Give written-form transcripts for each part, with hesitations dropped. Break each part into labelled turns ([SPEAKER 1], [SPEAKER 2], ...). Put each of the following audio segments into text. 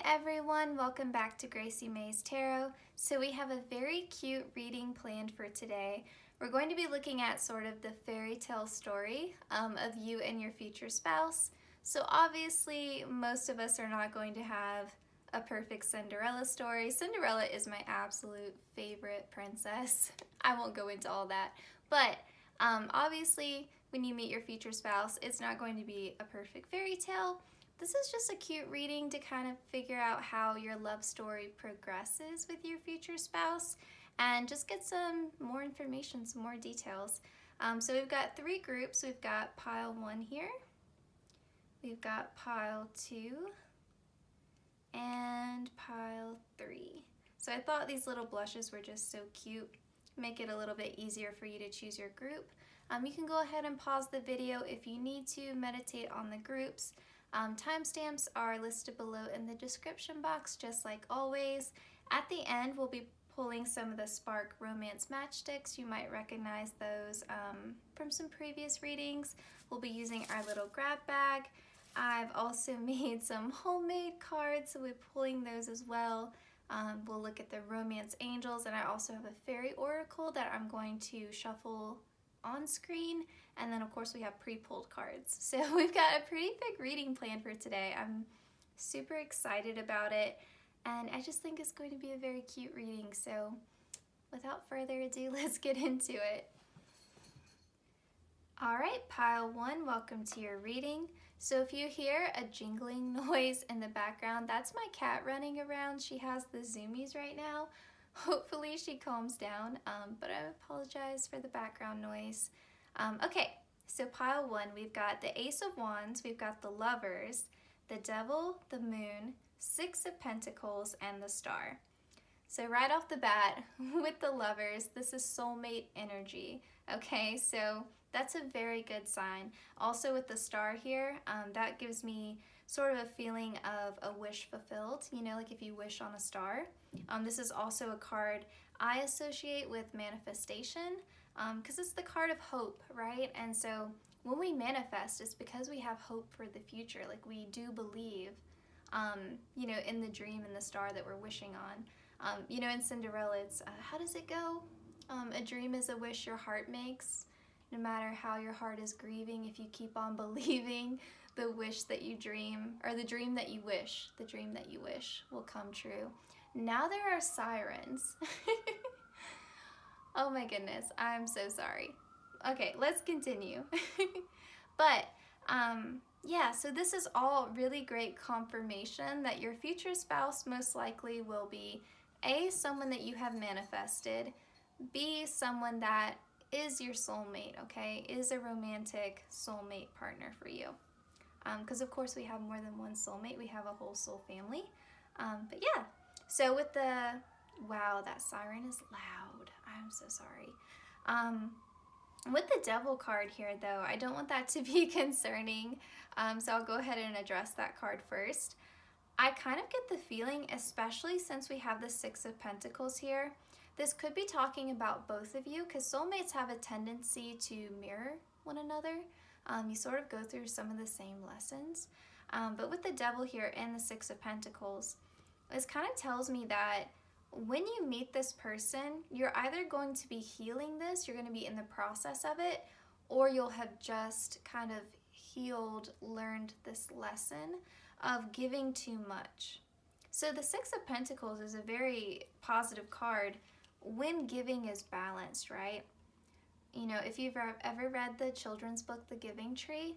[SPEAKER 1] everyone, welcome back to Gracie May's Tarot. So we have a very cute reading planned for today. We're going to be looking at sort of the fairy tale story of you and your future spouse. So obviously most of us are not going to have a perfect Cinderella story. Cinderella is my absolute favorite princess. I won't go into all that, but obviously when you meet your future spouse, it's not going to be a perfect fairy tale. This is just a cute reading to kind of figure out how your love story progresses with your future spouse and just get some more information, some more details. So we've got three groups. We've got pile 1 here, we've got pile 2, and pile 3. So I thought these little blushes were just so cute, make it a little bit easier for you to choose your group. You can go ahead and pause the video if you need to meditate on the groups. Timestamps are listed below in the description box, just like always. At the end, we'll be pulling some of the Spark Romance matchsticks. You might recognize those from some previous readings. We'll be using our little grab bag. I've also made some homemade cards, so we're pulling those as well. We'll look at the Romance Angels, and I also have a Fairy Oracle that I'm going to shuffle on screen, and then of course we have pre-pulled cards. So we've got a pretty big reading plan for today. I'm super excited about it, and I just think it's going to be a very cute reading. So without further ado, let's get into it. Alright, pile 1, welcome to your reading. So if you hear a jingling noise in the background, that's my cat running around. She has the zoomies right now. Hopefully she calms down, but I apologize for the background noise. Okay, so pile 1, we've got the Ace of Wands, we've got the Lovers, the Devil, the Moon, 6 of Pentacles, and the Star. So right off the bat, with the Lovers, this is soulmate energy, okay? So that's a very good sign. Also with the Star here, that gives me sort of a feeling of a wish fulfilled, you know, like if you wish on a star. This is also a card I associate with manifestation because it's the card of hope, right? And so when we manifest, it's because we have hope for the future. Like we do believe, you know, in the dream and the star that we're wishing on. You know, in Cinderella, it's, how does it go? A dream is a wish your heart makes. No matter how your heart is grieving, if you keep on believing, the wish that you dream, or the dream that you wish will come true. Now there are sirens. Oh my goodness, I'm so sorry. Okay, let's continue. But yeah, so this is all really great confirmation that your future spouse most likely will be A, someone that you have manifested, B, someone that is your soulmate, okay, is a romantic soulmate partner for you. Because of course we have more than one soulmate, we have a whole soul family. But yeah, so with the, wow, that siren is loud. I'm so sorry. With the Devil card here though, I don't want that to be concerning. So I'll go ahead and address that card first. I kind of get the feeling, especially since we have the 6 of Pentacles here, this could be talking about both of you because soulmates have a tendency to mirror one another. You sort of go through some of the same lessons. But with the Devil here and the 6 of Pentacles, this kind of tells me that when you meet this person, you're either going to be healing this, you're going to be in the process of it, or you'll have just kind of healed, learned this lesson of giving too much. So the 6 of Pentacles is a very positive card when giving is balanced, right? You know, if you've ever read the children's book, The Giving Tree,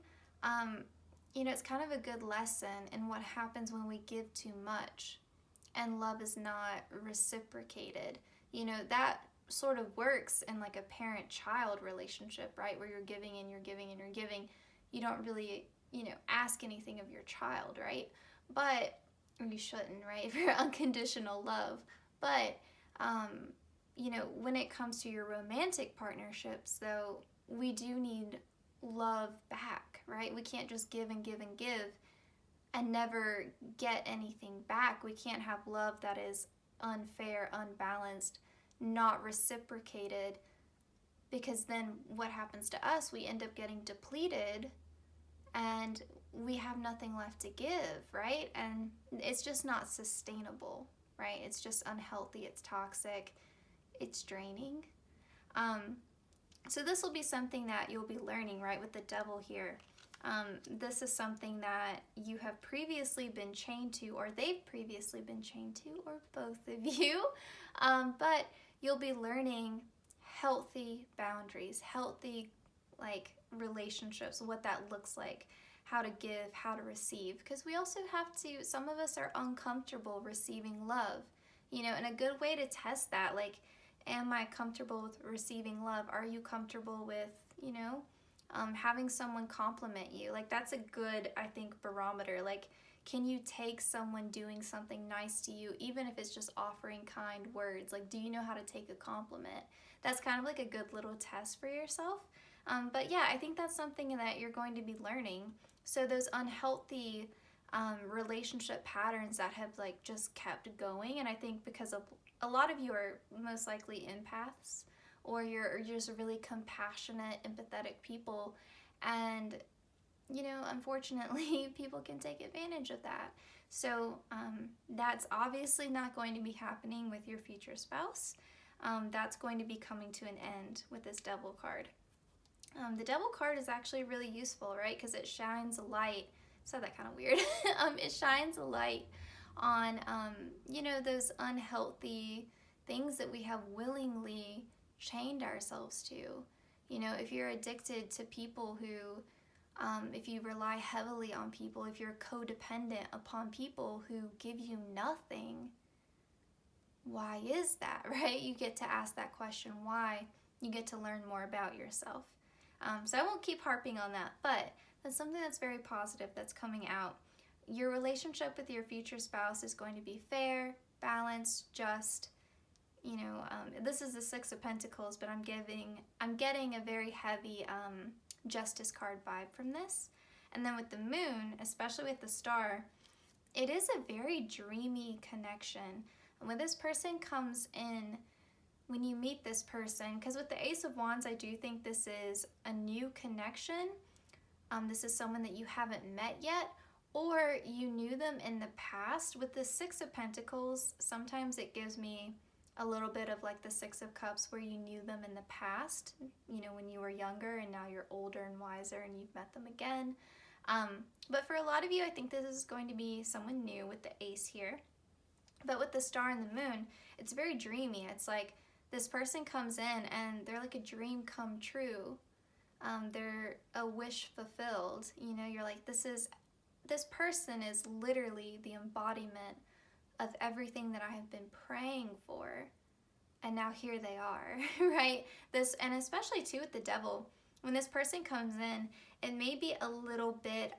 [SPEAKER 1] you know, it's kind of a good lesson in what happens when we give too much and love is not reciprocated. You know, that sort of works in like a parent-child relationship, right? Where you're giving and you're giving and you're giving. You don't really, you know, ask anything of your child, right? But, you shouldn't, right? For unconditional love. But, you know, when it comes to your romantic partnerships, though, we do need love back, right? We can't just give and give and give and never get anything back. We can't have love that is unfair, unbalanced, not reciprocated, because then what happens to us? We end up getting depleted and we have nothing left to give, right? And it's just not sustainable, right? It's just unhealthy, it's toxic, it's draining. So this will be something that you'll be learning, right, with the devil here. This is something that you have previously been chained to, or they've previously been chained to, or both of you. But you'll be learning healthy boundaries, healthy like relationships, what that looks like, how to give, how to receive. Because we also have to, some of us are uncomfortable receiving love, you know, and a good way to test that, like, am I comfortable with receiving love? Are you comfortable with, you know, having someone compliment you? Like, that's a good, I think, barometer. Like, can you take someone doing something nice to you, even if it's just offering kind words? Like, do you know how to take a compliment? That's kind of like a good little test for yourself. But yeah, I think that's something that you're going to be learning. So those unhealthy relationship patterns that have like just kept going, and I think because of a lot of you are most likely empaths, or you're just really compassionate, empathetic people, and you know, unfortunately, people can take advantage of that. So that's obviously not going to be happening with your future spouse. That's going to be coming to an end with this devil card. The devil card is actually really useful, right? Because it shines a light. Said that kind of weird. It shines a light on, you know, those unhealthy things that we have willingly chained ourselves to. You know, if you're addicted to people who, if you rely heavily on people, if you're codependent upon people who give you nothing, why is that, right? You get to ask that question, why? You get to learn more about yourself. So I won't keep harping on that, but that's something that's very positive that's coming out. Your relationship with your future spouse is going to be fair, balanced, just, you know, this is the Six of Pentacles, but I'm getting a very heavy Justice card vibe from this. And then with the moon, especially with the star, it is a very dreamy connection. And when this person comes in, when you meet this person, because with the Ace of Wands, I do think this is a new connection. This is someone that you haven't met yet, or you knew them in the past. With the Six of Pentacles, sometimes it gives me a little bit of like the Six of Cups, where you knew them in the past, you know, when you were younger, and now you're older and wiser and you've met them again. But for a lot of you, I think this is going to be someone new with the Ace here. But with the star and the moon, it's very dreamy. It's like this person comes in and they're like a dream come true. They're a wish fulfilled. You know, you're like, this person is literally the embodiment of everything that I have been praying for. And now here they are, right? This, and especially too with the devil, when this person comes in, it may be a little bit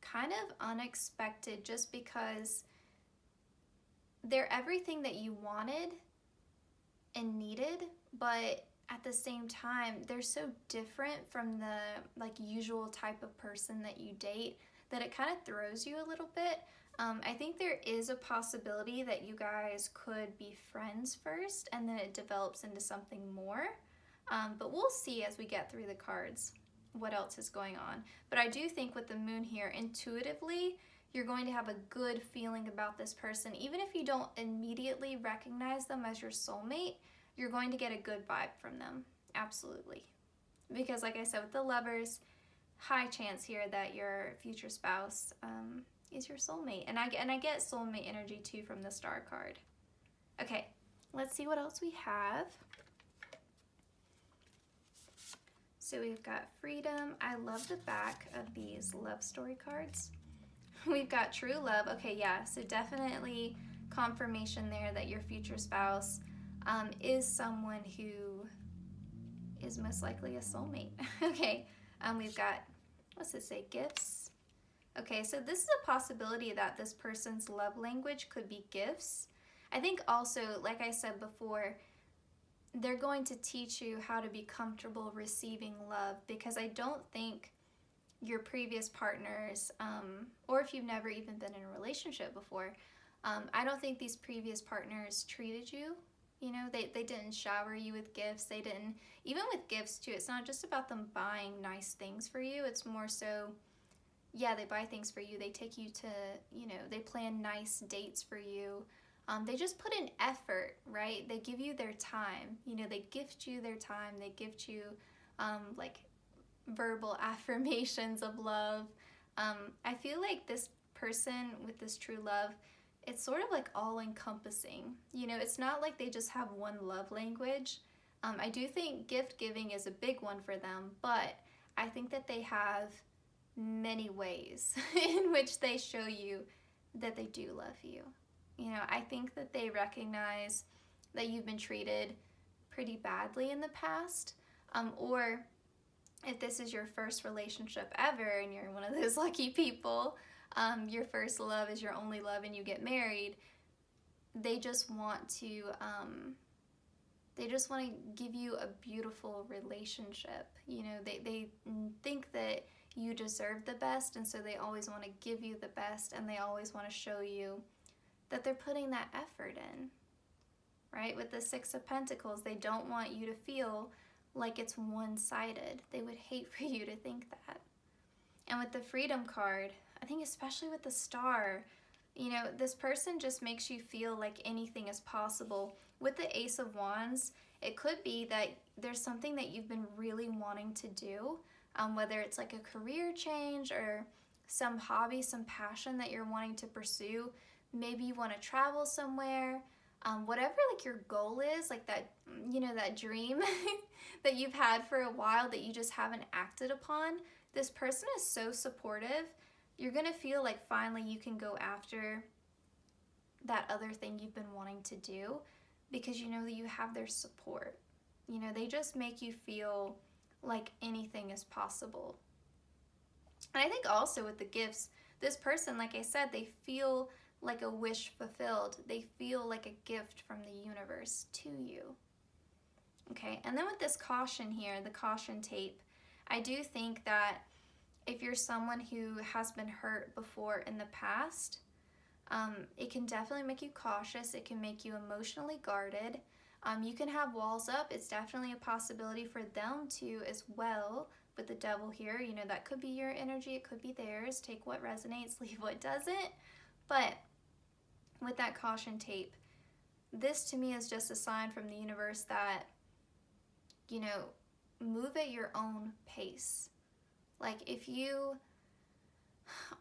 [SPEAKER 1] kind of unexpected, just because they're everything that you wanted and needed, but at the same time, they're so different from the like usual type of person that you date that it kind of throws you a little bit. I think there is a possibility that you guys could be friends first and then it develops into something more. But we'll see as we get through the cards what else is going on. But I do think with the moon here, intuitively, you're going to have a good feeling about this person. Even if you don't immediately recognize them as your soulmate, you're going to get a good vibe from them. Absolutely. Because like I said, with the Lovers, high chance here that your future spouse is your soulmate. And I get soulmate energy too from the Star card. Okay, let's see what else we have. So we've got Freedom. I love the back of these love story cards. We've got True Love. Okay, yeah, so definitely confirmation there that your future spouse is someone who is most likely a soulmate. Okay, we've got, what's this say, gifts? Okay, so this is a possibility that this person's love language could be gifts. I think also, like I said before, they're going to teach you how to be comfortable receiving love, because I don't think your previous partners, or if you've never even been in a relationship before, I don't think these previous partners treated you, You know, they didn't shower you with gifts. They didn't, even with gifts too, it's not just about them buying nice things for you. It's more so, yeah, they buy things for you. They take you to, you know, they plan nice dates for you. They just put in effort, right? They give you their time. You know, they gift you their time. They gift you like verbal affirmations of love. I feel like this person with this true love, it's sort of like all encompassing. You know, it's not like they just have one love language. I do think gift giving is a big one for them, but I think that they have many ways in which they show you that they do love you. You know, I think that they recognize that you've been treated pretty badly in the past, or if this is your first relationship ever and you're one of those lucky people, your first love is your only love and you get married, they just want to give you a beautiful relationship. You know, they think that you deserve the best, and so they always want to give you the best, and they always want to show you that they're putting that effort in, right? With the Six of Pentacles, they don't want you to feel like it's one-sided. They would hate for you to think that. And with the Freedom card, I think especially with the Star, you know, this person just makes you feel like anything is possible. With the Ace of Wands, it could be that there's something that you've been really wanting to do, whether it's like a career change or some hobby, some passion that you're wanting to pursue. Maybe you want to travel somewhere. Whatever like your goal is, like that, you know, that dream that you've had for a while that you just haven't acted upon, this person is so supportive. You're going to feel like finally you can go after that other thing you've been wanting to do because you know that you have their support. You know, they just make you feel like anything is possible. And I think also with the gifts, this person, like I said, they feel like a wish fulfilled. They feel like a gift from the universe to you. Okay, and then with this caution here, the caution tape, I do think that if you're someone who has been hurt before in the past, it can definitely make you cautious. It can make you emotionally guarded. You can have walls up. It's definitely a possibility for them to as well. With the Devil here, you know, that could be your energy. It could be theirs. Take what resonates, leave what doesn't. But with that caution tape, this to me is just a sign from the universe that, you know, move at your own pace. Like if you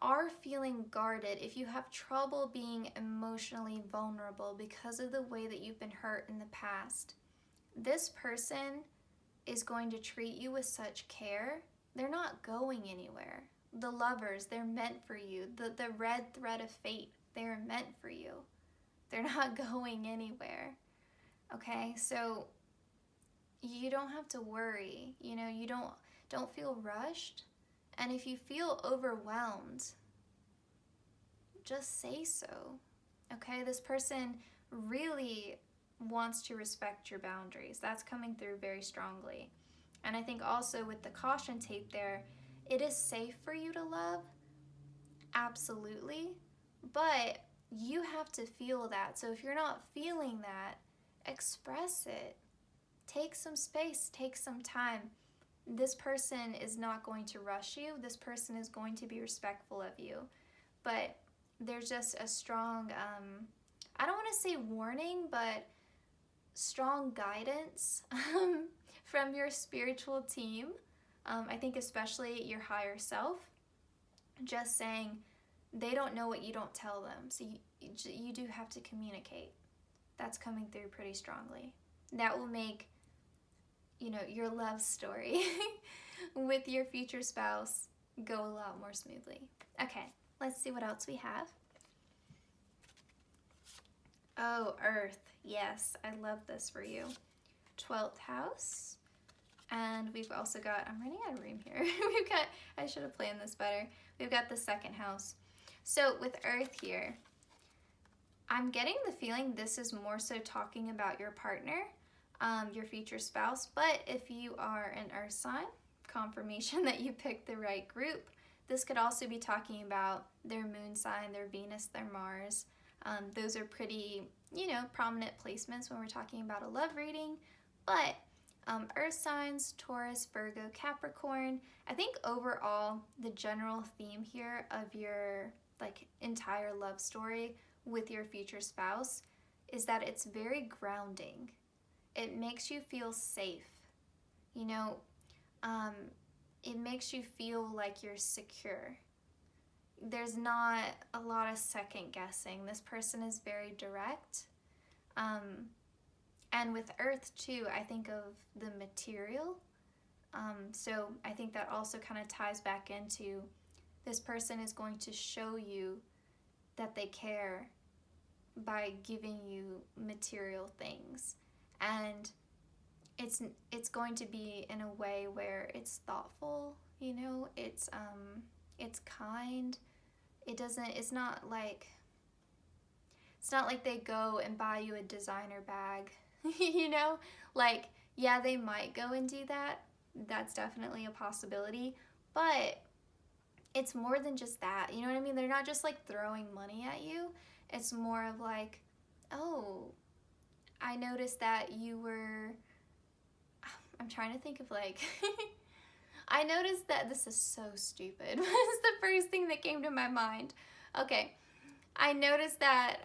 [SPEAKER 1] are feeling guarded, if you have trouble being emotionally vulnerable because of the way that you've been hurt in the past, this person is going to treat you with such care. They're not going anywhere. The Lovers, they're meant for you. The red thread of fate, they're meant for you. They're not going anywhere. Okay, so you don't have to worry. You know, you don't feel rushed. And if you feel overwhelmed, just say so. Okay, this person really wants to respect your boundaries. That's coming through very strongly. And I think also with the caution tape there, it is safe for you to love, absolutely, but you have to feel that. So if you're not feeling that, express it. Take some space, take some time. This person is not going to rush you. This person is going to be respectful of you. But there's just a strong, I don't want to say warning, but strong guidance from your spiritual team. I think especially your higher self, just saying they don't know what you don't tell them. So you do have to communicate. That's coming through pretty strongly. That will make, you know, your love story with your future spouse go a lot more smoothly. Okay, let's see what else we have. Oh, Earth. Yes, I love this for you. 12th house. And we've also got, I'm running out of room here. We've got, I should have planned this better. We've got the 2nd house. So with Earth here, I'm getting the feeling this is more so talking about your partner, your future spouse. But if you are an Earth sign, confirmation that you picked the right group. This could also be talking about their moon sign, their Venus, their Mars. Those are pretty, you know, prominent placements when we're talking about a love reading. But earth signs, Taurus, Virgo, Capricorn, I think overall the general theme here of your like entire love story with your future spouse is that it's very grounding. It makes you feel safe. You know, it makes you feel like you're secure. There's not a lot of second guessing. This person is very direct. And with earth too, I think of the material. So I think that also kind of ties back into this person is going to show you that they care by giving you material things. And it's going to be in a way where it's thoughtful, you know, it's kind. It's not like they go and buy you a designer bag, you know? Like, yeah, they might go and do that. That's definitely a possibility, but it's more than just that. You know what I mean? They're not just like throwing money at you. It's more of like, oh, I noticed that you were, I'm trying to think of like, I noticed that, this is so stupid. What is the first thing that came to my mind? Okay, I noticed that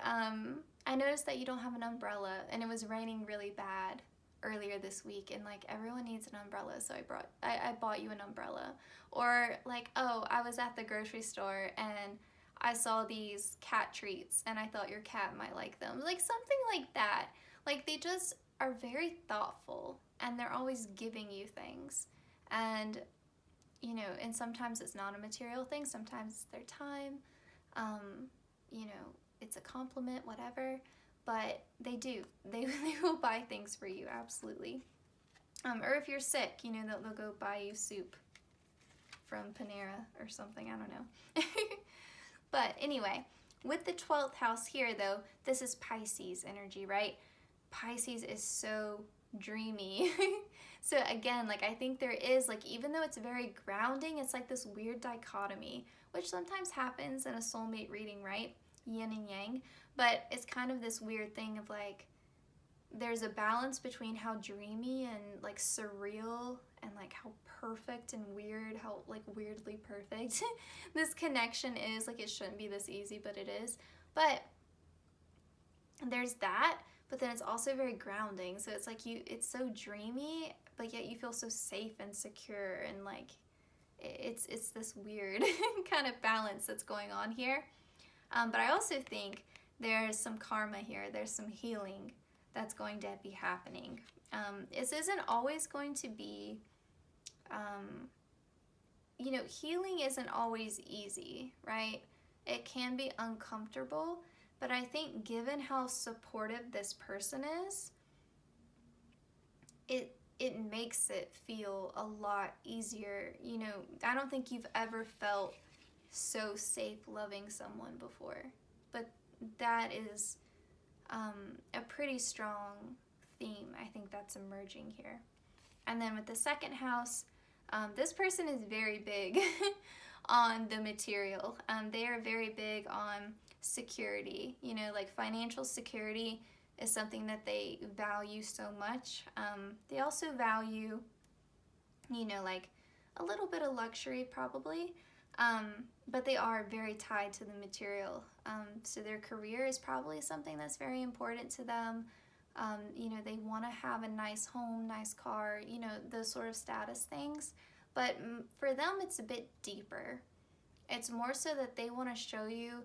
[SPEAKER 1] you don't have an umbrella and it was raining really bad earlier this week, and like everyone needs an umbrella, so I bought you an umbrella. Or like, oh, I was at the grocery store and I saw these cat treats and I thought your cat might like them. Like something like that. Like they just are very thoughtful and they're always giving you things. And you know, and sometimes it's not a material thing, sometimes it's their time, you know, it's a compliment, whatever, but they will buy things for you, absolutely. Or if you're sick, you know, they'll go buy you soup from Panera or something, I don't know. But anyway, with the 12th house here though, this is Pisces energy, right? Pisces is so dreamy. So again, like I think there is, like, even though it's very grounding, it's like this weird dichotomy, which sometimes happens in a soulmate reading, right? Yin and yang. But it's kind of this weird thing of like, there's a balance between how dreamy and like surreal and like how perfect and weird, how like weirdly perfect this connection is. Like it shouldn't be this easy, but it is. But there's that. But then it's also very grounding. So it's like it's so dreamy, but yet you feel so safe and secure, and like it's this weird kind of balance that's going on here. But I also think there's some karma here. There's some healing that's going to be happening. This isn't always going to be, you know, healing isn't always easy, right? It can be uncomfortable. But I think given how supportive this person is, it makes it feel a lot easier. You know, I don't think you've ever felt so safe loving someone before. But that is a pretty strong theme, I think, that's emerging here. And then with the second house, this person is very big on the material. They are very big on security, you know, like financial security is something that they value so much. They also value, you know, like a little bit of luxury probably, but they are very tied to the material. So their career is probably something that's very important to them. You know, they want to have a nice home, nice car, you know, those sort of status things. But for them, it's a bit deeper. It's more so that they want to show you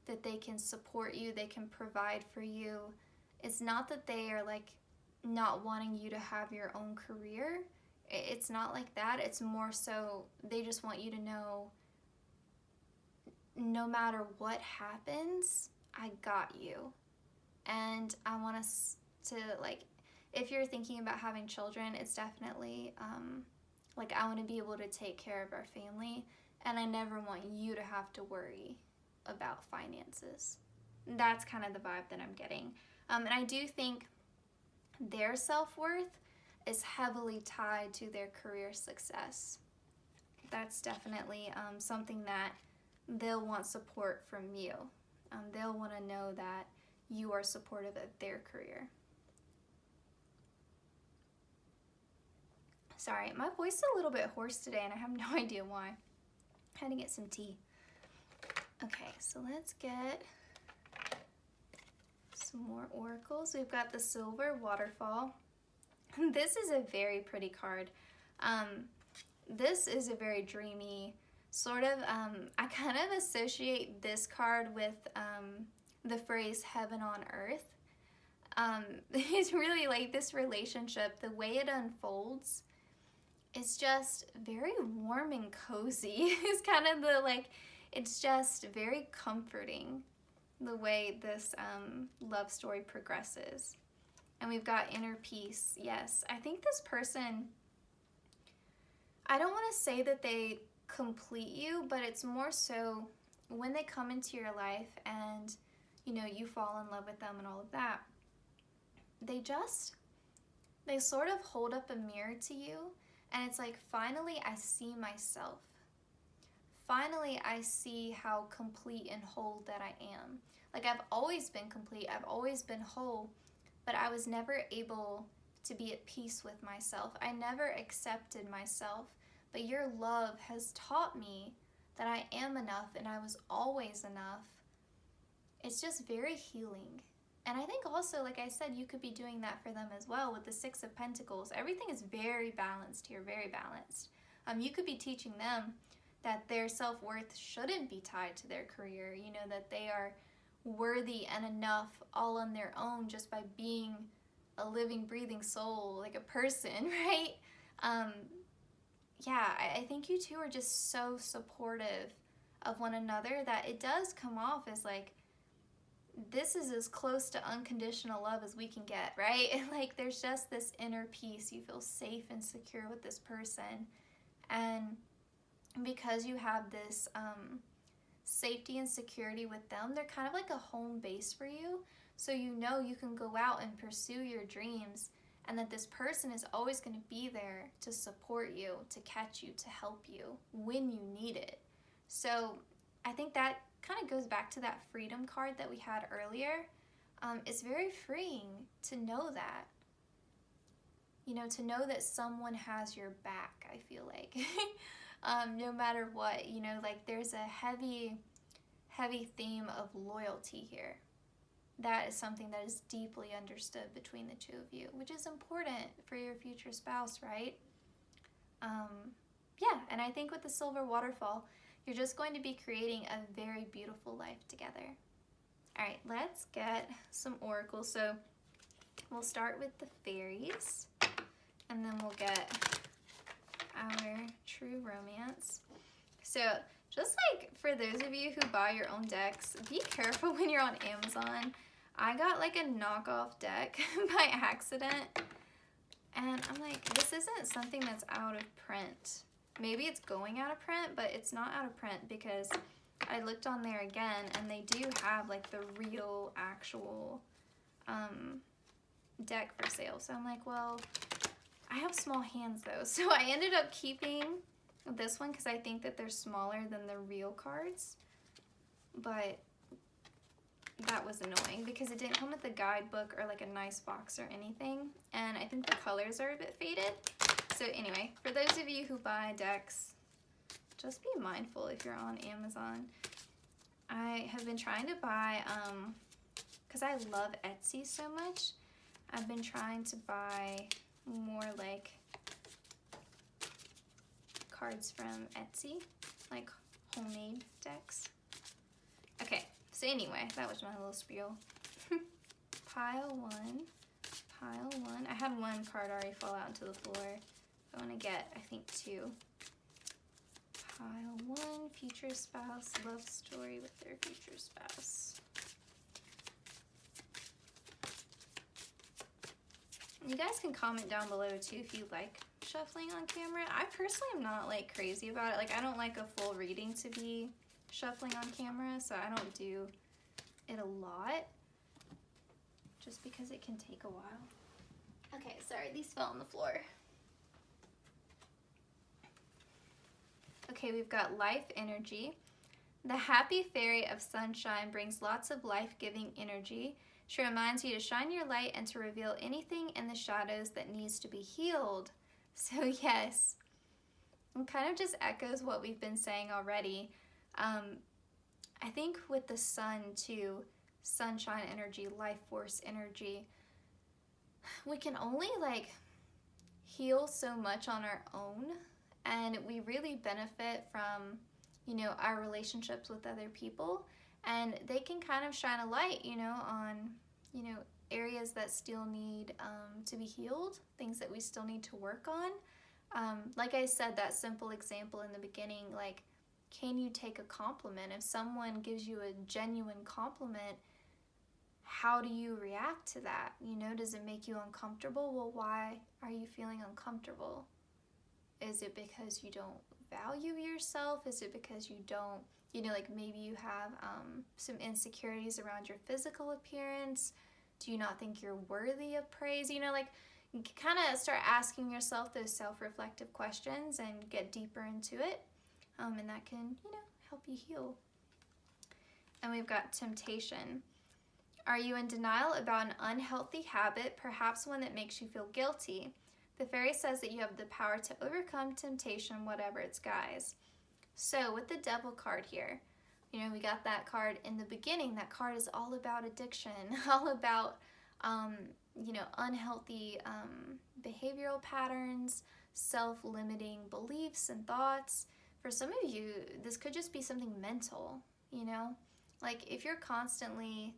[SPEAKER 1] that they can support you, they can provide for you. It's not that they are like not wanting you to have your own career. It's not like that. It's more so they just want you to know, no matter what happens, I got you. And I want us to, like, if you're thinking about having children, it's definitely like I want to be able to take care of our family, and I never want you to have to worry about finances. That's kind of the vibe that I'm getting. And I do think their self-worth is heavily tied to their career success. That's definitely something that they'll want support from you. they'll want to know that you are supportive of their career. Sorry, my voice is a little bit hoarse today and I have no idea why. I had to get some tea. Okay, so let's get some more oracles. We've got the Silver Waterfall. This is a very pretty card. This is a very dreamy sort of, I kind of associate this card with the phrase heaven on earth. It's really like this relationship, the way it unfolds, it's just very warm and cozy. It's kind of the like, it's just very comforting the way this love story progresses. And we've got inner peace. Yes, I think this person, I don't want to say that they complete you, but it's more so when they come into your life and, you know, you fall in love with them and all of that, they sort of hold up a mirror to you, and it's like, finally I see myself. Finally I see how complete and whole that I am. Like, I've always been complete, I've always been whole, but I was never able to be at peace with myself. I never accepted myself, but your love has taught me that I am enough and I was always enough. It's just very healing. And I think also, like I said, you could be doing that for them as well with the Six of Pentacles. Everything is very balanced here, very balanced. You could be teaching them that their self-worth shouldn't be tied to their career, you know, that they are worthy and enough all on their own just by being a living, breathing soul, like a person, right? Yeah, I think you two are just so supportive of one another that it does come off as like, this is as close to unconditional love as we can get, right? Like, there's just this inner peace. You feel safe and secure with this person. And because you have this safety and security with them, they're kind of like a home base for you. So you know you can go out and pursue your dreams, and that this person is always going to be there to support you, to catch you, to help you when you need it. So I think that kind of goes back to that freedom card that we had earlier. It's very freeing to know that. You know, to know that someone has your back, I feel like. No matter what, you know, like there's a heavy theme of loyalty here. That is something that is deeply understood between the two of you, which is important for your future spouse, right? Yeah, and I think with the Silver Waterfall, you're just going to be creating a very beautiful life together. All right, let's get some oracles. So we'll start with the fairies, and then we'll get our true romance. So just like for those of you who buy your own decks, be careful when you're on Amazon. I got like a knockoff deck by accident, and I'm like, this isn't something that's out of print. Maybe it's going out of print, but it's not out of print because I looked on there again and they do have like the real actual deck for sale. So I'm like, well, I have small hands though. So I ended up keeping this one because I think that they're smaller than the real cards. But that was annoying because it didn't come with a guidebook or like a nice box or anything. And I think the colors are a bit faded. So anyway, for those of you who buy decks, just be mindful if you're on Amazon. I have been trying to buy, because I love Etsy so much, I've been trying to buy more like cards from Etsy, like homemade decks. Okay, so anyway, that was my little spiel. Pile one. I had one card already fall out into the floor. I want to get, I think, two. Pile one, future spouse, love story with their future spouse. You guys can comment down below too if you like shuffling on camera. I personally am not like crazy about it. Like, I don't like a full reading to be shuffling on camera, so I don't do it a lot just because it can take a while. Okay, sorry, these fell on the floor. Okay, we've got life energy. The happy fairy of sunshine brings lots of life-giving energy. She reminds you to shine your light and to reveal anything in the shadows that needs to be healed. So yes, it kind of just echoes what we've been saying already. I think with the sun too, sunshine energy, life force energy, we can only like heal so much on our own, and we really benefit from, you know, our relationships with other people, and they can kind of shine a light, you know, on, you know, areas that still need to be healed, things that we still need to work on. Like I said, that simple example in the beginning, like, can you take a compliment? If someone gives you a genuine compliment, how do you react to that? You know, does it make you uncomfortable? Well, why are you feeling uncomfortable? Is it because you don't value yourself? Is it because you don't, you know, like maybe you have some insecurities around your physical appearance? Do you not think you're worthy of praise? You know, like, you kind of start asking yourself those self-reflective questions and get deeper into it. And that can, you know, help you heal. And we've got temptation. Are you in denial about an unhealthy habit, perhaps one that makes you feel guilty? The fairy says that you have the power to overcome temptation, whatever its guise. So with the devil card here, you know, we got that card in the beginning. That card is all about addiction, all about, you know, unhealthy behavioral patterns, self-limiting beliefs and thoughts. For some of you, this could just be something mental, you know? Like if you're constantly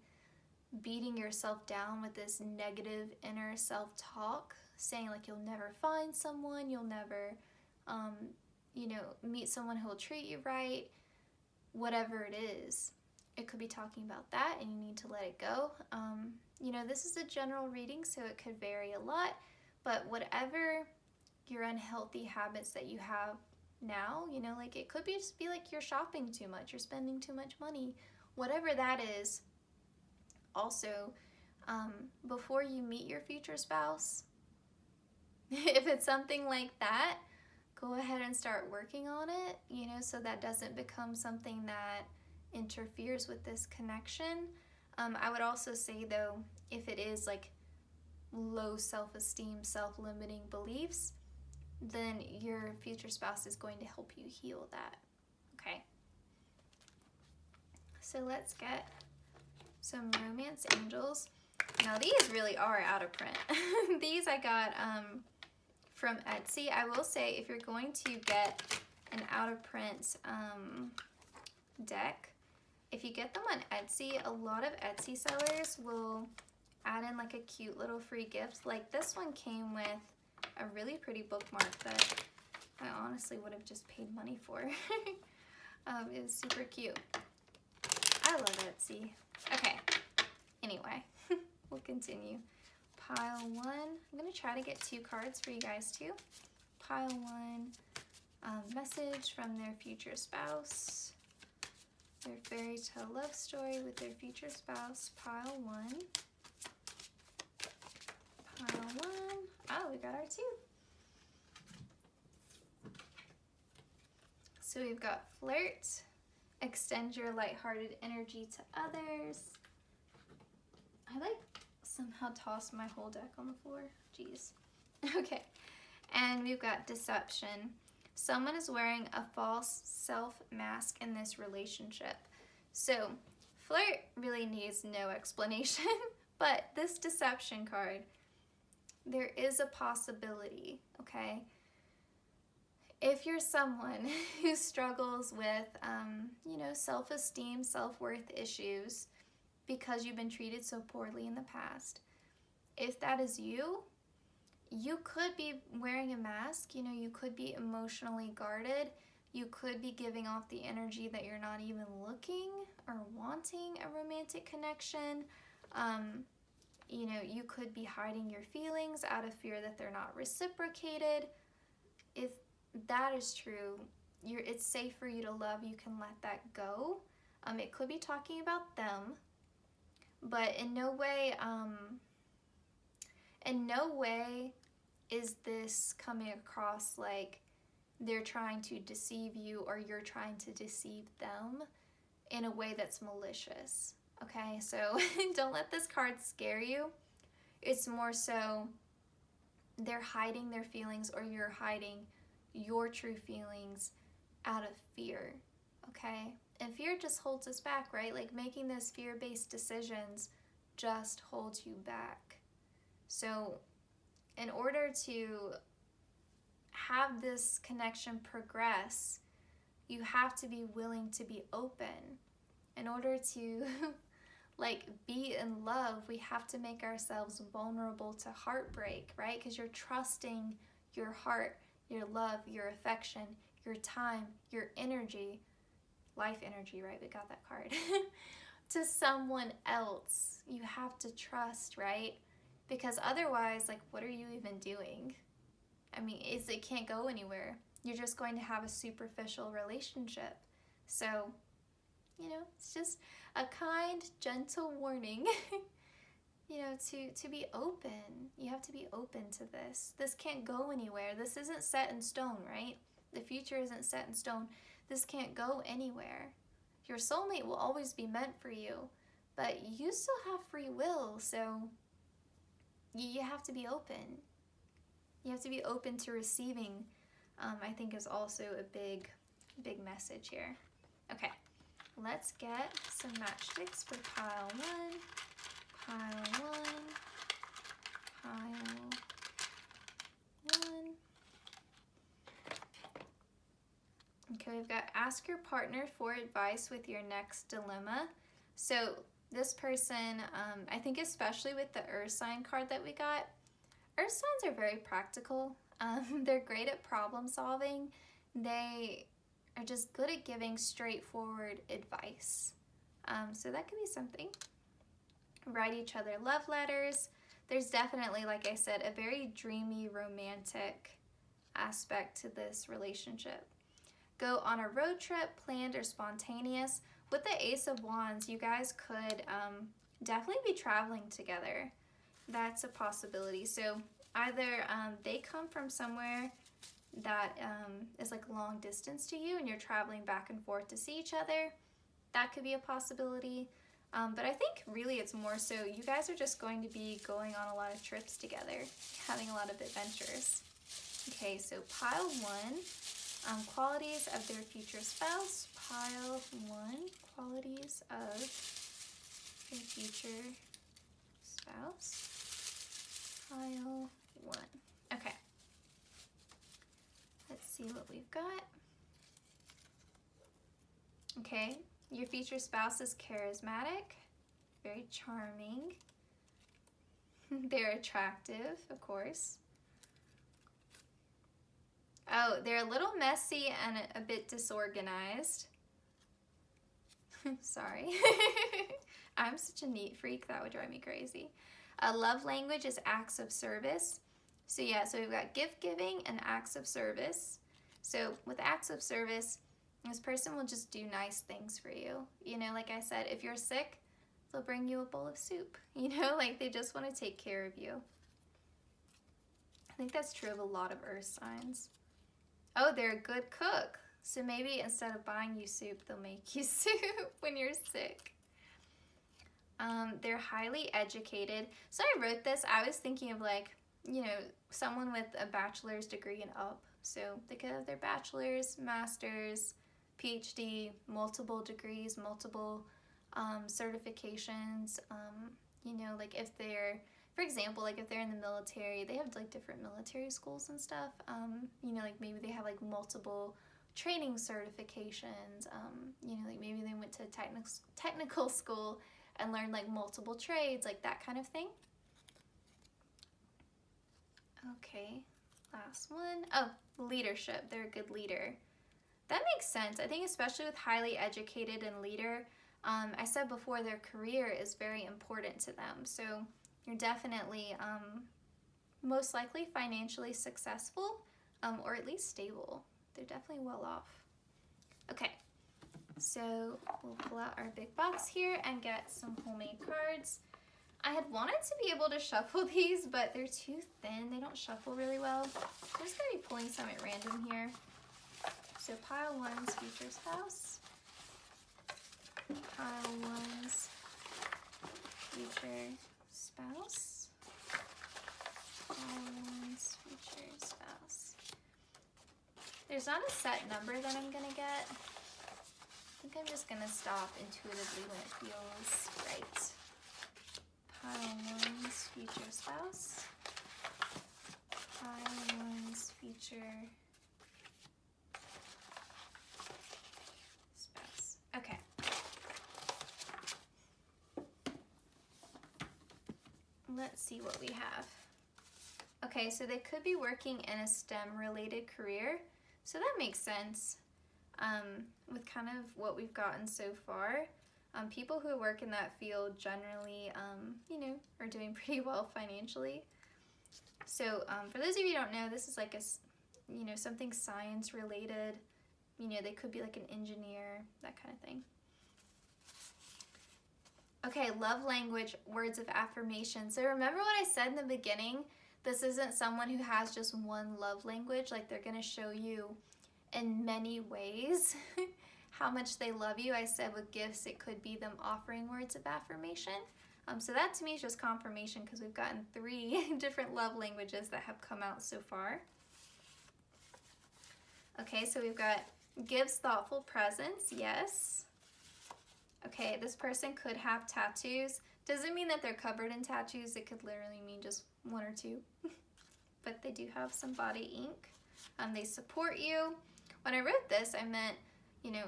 [SPEAKER 1] beating yourself down with this negative inner self-talk, saying like you'll never find someone, you'll never, you know, meet someone who will treat you right, whatever it is, it could be talking about that, and you need to let it go. You know, this is a general reading, so it could vary a lot, but whatever your unhealthy habits that you have now, you know, like it could be just be like you're shopping too much, you're spending too much money, whatever that is. Also, before you meet your future spouse, if it's something like that, go ahead and start working on it, you know, so that doesn't become something that interferes with this connection. I would also say though, if it is like low self-esteem, self-limiting beliefs, then your future spouse is going to help you heal that. Okay. So let's get some romance angels. Now these really are out of print. These I got from Etsy. I will say, if you're going to get an out of print deck, if you get them on Etsy, a lot of Etsy sellers will add in like a cute little free gift. Like this one came with a really pretty bookmark that I honestly would have just paid money for. It was super cute. I love Etsy. Okay, anyway, we'll continue. Pile one. I'm going to try to get 2 cards for you guys too. Pile one, message from their future spouse. Their fairy tale love story with their future spouse. Pile one. Pile one. Oh, we got our 2. So we've got flirt. Extend your lighthearted energy to others. I like somehow tossed my whole deck on the floor. Jeez. Okay. And we've got deception. Someone is wearing a false self mask in this relationship. So flirt really needs no explanation, but this deception card, there is a possibility, okay? If you're someone who struggles with, you know, self-esteem, self-worth issues because you've been treated so poorly in the past, if that is you, you could be wearing a mask, you know, you could be emotionally guarded, you could be giving off the energy that you're not even looking or wanting a romantic connection. You know, you could be hiding your feelings out of fear that they're not reciprocated. If that is true, it's safe for you to love. You can let that go. It could be talking about them, but in no way is this coming across like they're trying to deceive you or you're trying to deceive them. in a way that's malicious. Okay, so don't let this card scare you. It's more so they're hiding their feelings, or you're hiding your true feelings out of fear. Okay, and fear just holds us back, right? Like making those fear-based decisions just holds you back. So in order to have this connection progress, you have to be willing to be open. In order to like be in love, we have to make ourselves vulnerable to heartbreak, right? Because you're trusting your heart, your love, your affection, your time, your energy, life energy, right? We got that card. To someone else. You have to trust, right? Because otherwise, like, what are you even doing? I mean, it can't go anywhere. You're just going to have a superficial relationship. So, you know, it's just a kind, gentle warning, you know, to be open. You have to be open to this. This can't go anywhere. This isn't set in stone, right? The future isn't set in stone. This can't go anywhere. Your soulmate will always be meant for you, but you still have free will, so you have to be open. You have to be open to receiving, I think is also a big message here. Okay, let's get some matchsticks for pile 1, pile 1, pile 1. Okay, we've got ask your partner for advice with your next dilemma. So this person, I think especially with the Earth sign card that we got, Earth signs are very practical. They're great at problem solving. They are just good at giving straightforward advice. So that could be something. Write each other love letters. There's definitely, like I said, a very dreamy, romantic aspect to this relationship. Go on a road trip, planned or spontaneous. With the Ace of Wands, you guys could definitely be traveling together. That's a possibility. So either they come from somewhere that is like long distance to you and you're traveling back and forth to see each other. That could be a possibility. But I think really it's more so you guys are just going to be going on a lot of trips together, having a lot of adventures. Okay, so pile 1. Qualities of their future spouse. Pile 1, qualities of their future spouse. Pile 1. Okay. Let's see what we've got. Okay, your future spouse is charismatic, very charming. They're attractive, of course. Oh, they're a little messy and a bit disorganized. Sorry. I'm such a neat freak, that would drive me crazy. A love language is acts of service. So yeah, so we've got gift giving and acts of service. So with acts of service, this person will just do nice things for you. You know, like I said, if you're sick, they'll bring you a bowl of soup. You know, like they just want to take care of you. I think that's true of a lot of earth signs. Oh, they're a good cook. So maybe instead of buying you soup, they'll make you soup when you're sick. They're highly educated. So I wrote this, I was thinking of like, you know, someone with a bachelor's degree and up. So they could have their bachelor's, master's, PhD, multiple degrees, multiple certifications. You know, like if they're, for example, like if they're in the military, they have like different military schools and stuff. You know, like maybe they have like multiple training certifications. You know, like maybe they went to technical school and learned like multiple trades, like that kind of thing. Okay, last one. Oh, leadership. They're a good leader. That makes sense. I think especially with highly educated and leader, I said before, their career is very important to them. So you're definitely most likely financially successful or at least stable. They're definitely well off. Okay, so we'll pull out our big box here and get some homemade cards. I had wanted to be able to shuffle these, but they're too thin. They don't shuffle really well. I'm just going to be pulling some at random here. So pile 1's future spouse. Pile one's future spouse. Pile one's future spouse. There's not a set number that I'm gonna get. I think I'm just gonna stop intuitively when it feels right. Pile one's future spouse. Pile one's future spouse. Okay. Let's see what we have. Okay, so they could be working in a STEM-related career. So that makes sense with kind of what we've gotten so far. People who work in that field generally, you know, are doing pretty well financially. So for those of you who don't know, this is like a, you know, something science related. You know, they could be like an engineer, that kind of thing. Okay, love language, words of affirmation. So remember what I said in the beginning? This isn't someone who has just one love language. Like, they're gonna show you in many ways how much they love you. I said with gifts, it could be them offering words of affirmation. So that to me is just confirmation because we've gotten 3 different love languages that have come out so far. Okay, so we've got gives thoughtful presents, yes. Okay, this person could have tattoos. Doesn't mean that they're covered in tattoos. It could literally mean just 1 or 2. But they do have some body ink. They support you. When I wrote this, I meant, you know,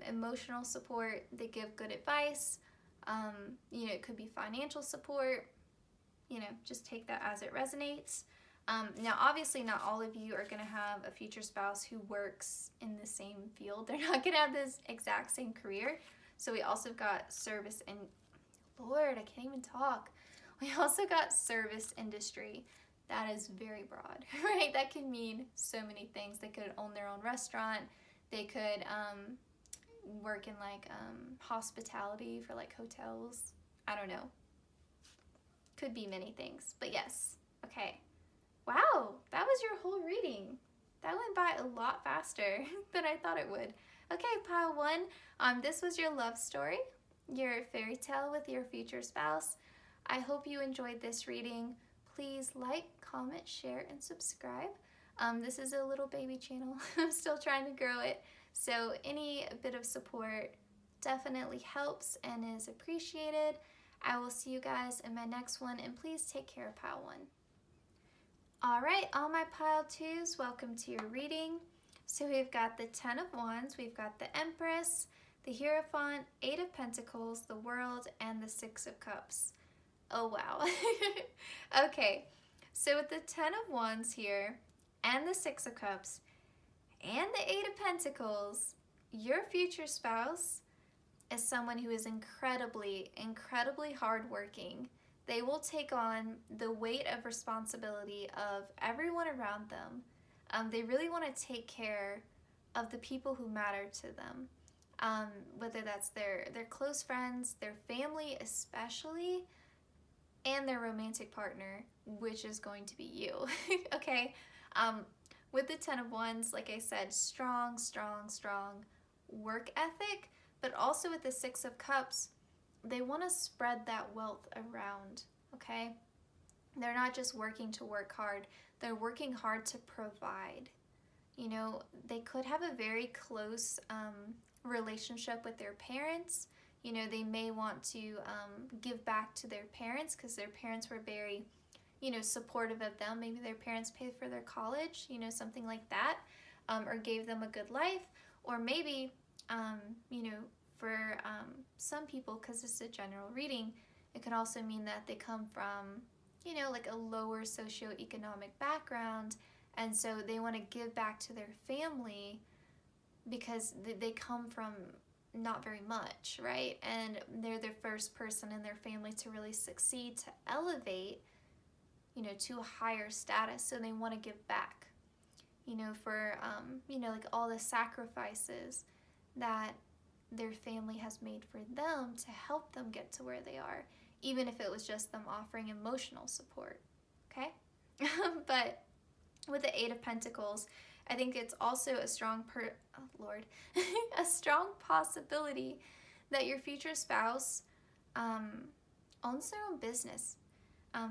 [SPEAKER 1] emotional support. They give good advice. You know, it could be financial support. You know, just take that as it resonates. Now, obviously, not all of you are going to have a future spouse who works in the same field. They're not going to have this exact same career. So we also got service and, Lord, I can't even talk. We also got service industry. That is very broad, right? That can mean so many things. They could own their own restaurant. They could work in like hospitality for like hotels. I don't know. Could be many things, but yes. Okay. Wow, that was your whole reading. That went by a lot faster than I thought it would. Okay, pile 1. This was your love story, your fairy tale with your future spouse. I hope you enjoyed this reading. Please like, comment, share, and subscribe. This is a little baby channel. I'm still trying to grow it. So any bit of support definitely helps and is appreciated. I will see you guys in my next one, and please take care, pile 1. All right, all my pile 2s, welcome to your reading. So we've got the 10 of Wands, we've got the Empress, the Hierophant, 8 of Pentacles, the World, and the 6 of Cups. Oh, wow. Okay, so with the 10 of Wands here, and the 6 of Cups, and the 8 of Pentacles, your future spouse is someone who is incredibly, incredibly hardworking. They will take on the weight of responsibility of everyone around them. They really want to take care of the people who matter to them, whether that's their close friends, their family especially, and their romantic partner, which is going to be you. Okay, with the 10 of Wands, like I said, strong, strong, strong work ethic, but also with the 6 of Cups, they want to spread that wealth around, okay? They're not just working to work hard, they're working hard to provide. You know, they could have a very close relationship with their parents. You know, they may want to give back to their parents because their parents were very, you know, supportive of them. Maybe their parents paid for their college, you know, something like that, or gave them a good life. Or maybe, you know, for some people, because this is a general reading, it could also mean that they come from, you know, like a lower socioeconomic background, and so they want to give back to their family because they come from not very much, right? And they're the first person in their family to really succeed, to elevate, you know, to a higher status, so they want to give back, you know, for, you know, like all the sacrifices that their family has made for them to help them get to where they are, even if it was just them offering emotional support, okay? But with the 8 of Pentacles, I think it's also a strong a strong possibility that your future spouse owns their own business.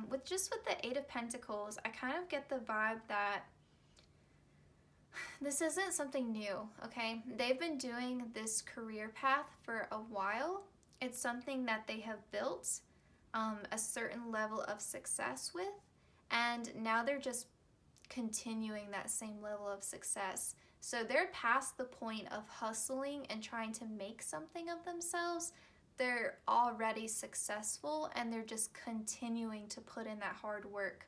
[SPEAKER 1] With the Eight of Pentacles, I kind of get the vibe that this isn't something new, okay? They've been doing this career path for a while. It's something that they have built a certain level of success with, and now they're just continuing that same level of success. So they're past the point of hustling and trying to make something of themselves. They're already successful, and they're just continuing to put in that hard work.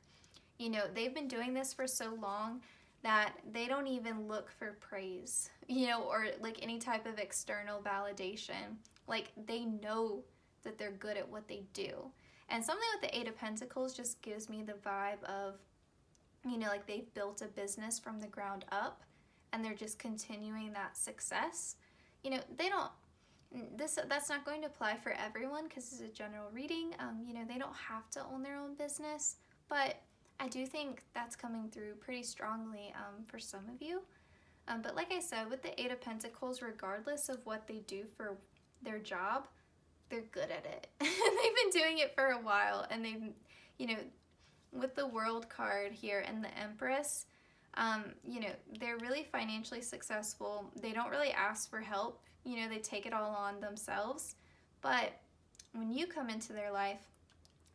[SPEAKER 1] You know, they've been doing this for so long that they don't even look for praise, you know, or like any type of external validation. Like, they know that they're good at what they do. And something with the Eight of Pentacles just gives me the vibe of, you know, like they've built a business from the ground up and they're just continuing that success. You know, they don't, that's not going to apply for everyone because it's a general reading. You know, they don't have to own their own business, but I do think that's coming through pretty strongly for some of you. But like I said, with the Eight of Pentacles, regardless of what they do for their job, they're good at it. They've been doing it for a while, and they've, you know, with the World card here and the Empress, you know, they're really financially successful. They don't really ask for help. You know, they take it all on themselves. But when you come into their life,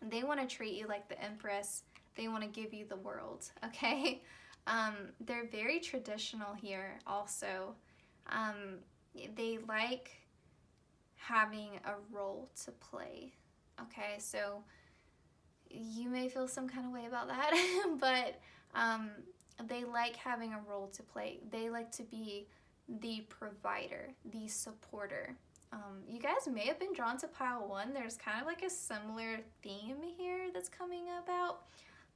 [SPEAKER 1] they want to treat you like the Empress. They want to give you the world, okay? They're very traditional here also. They like having a role to play, okay? So you may feel some kind of way about that, but they like having a role to play. They like to be the provider, the supporter. You guys may have been drawn to pile one. There's kind of like a similar theme here that's coming about,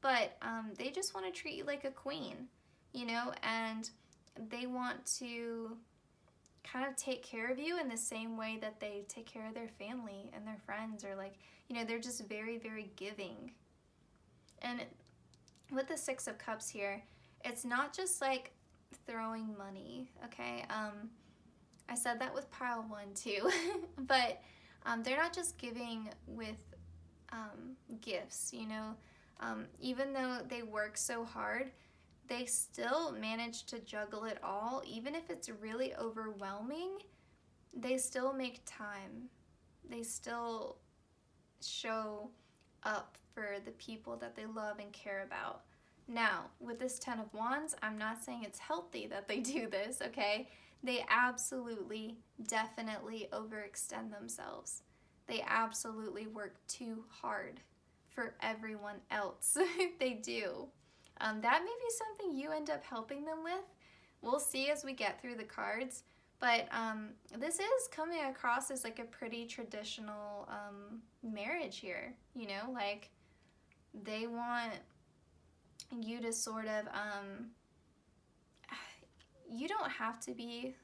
[SPEAKER 1] but they just want to treat you like a queen, you know, and they want to kind of take care of you in the same way that they take care of their family and their friends, or like, you know, they're just very, very giving. And with the Six of Cups here, it's not just like throwing money, okay? I said that with pile one too, but they're not just giving with gifts, you know. Even though they work so hard, they still manage to juggle it all. Even if it's really overwhelming, they still make time. They still show up for the people that they love and care about. Now, with this Ten of Wands, I'm not saying it's healthy that they do this, okay? They absolutely, definitely overextend themselves. They absolutely work too hard for everyone else. They do. That may be something you end up helping them with. We'll see as we get through the cards. But this is coming across as like a pretty traditional marriage here. You know, like they want you to sort of, you don't have to be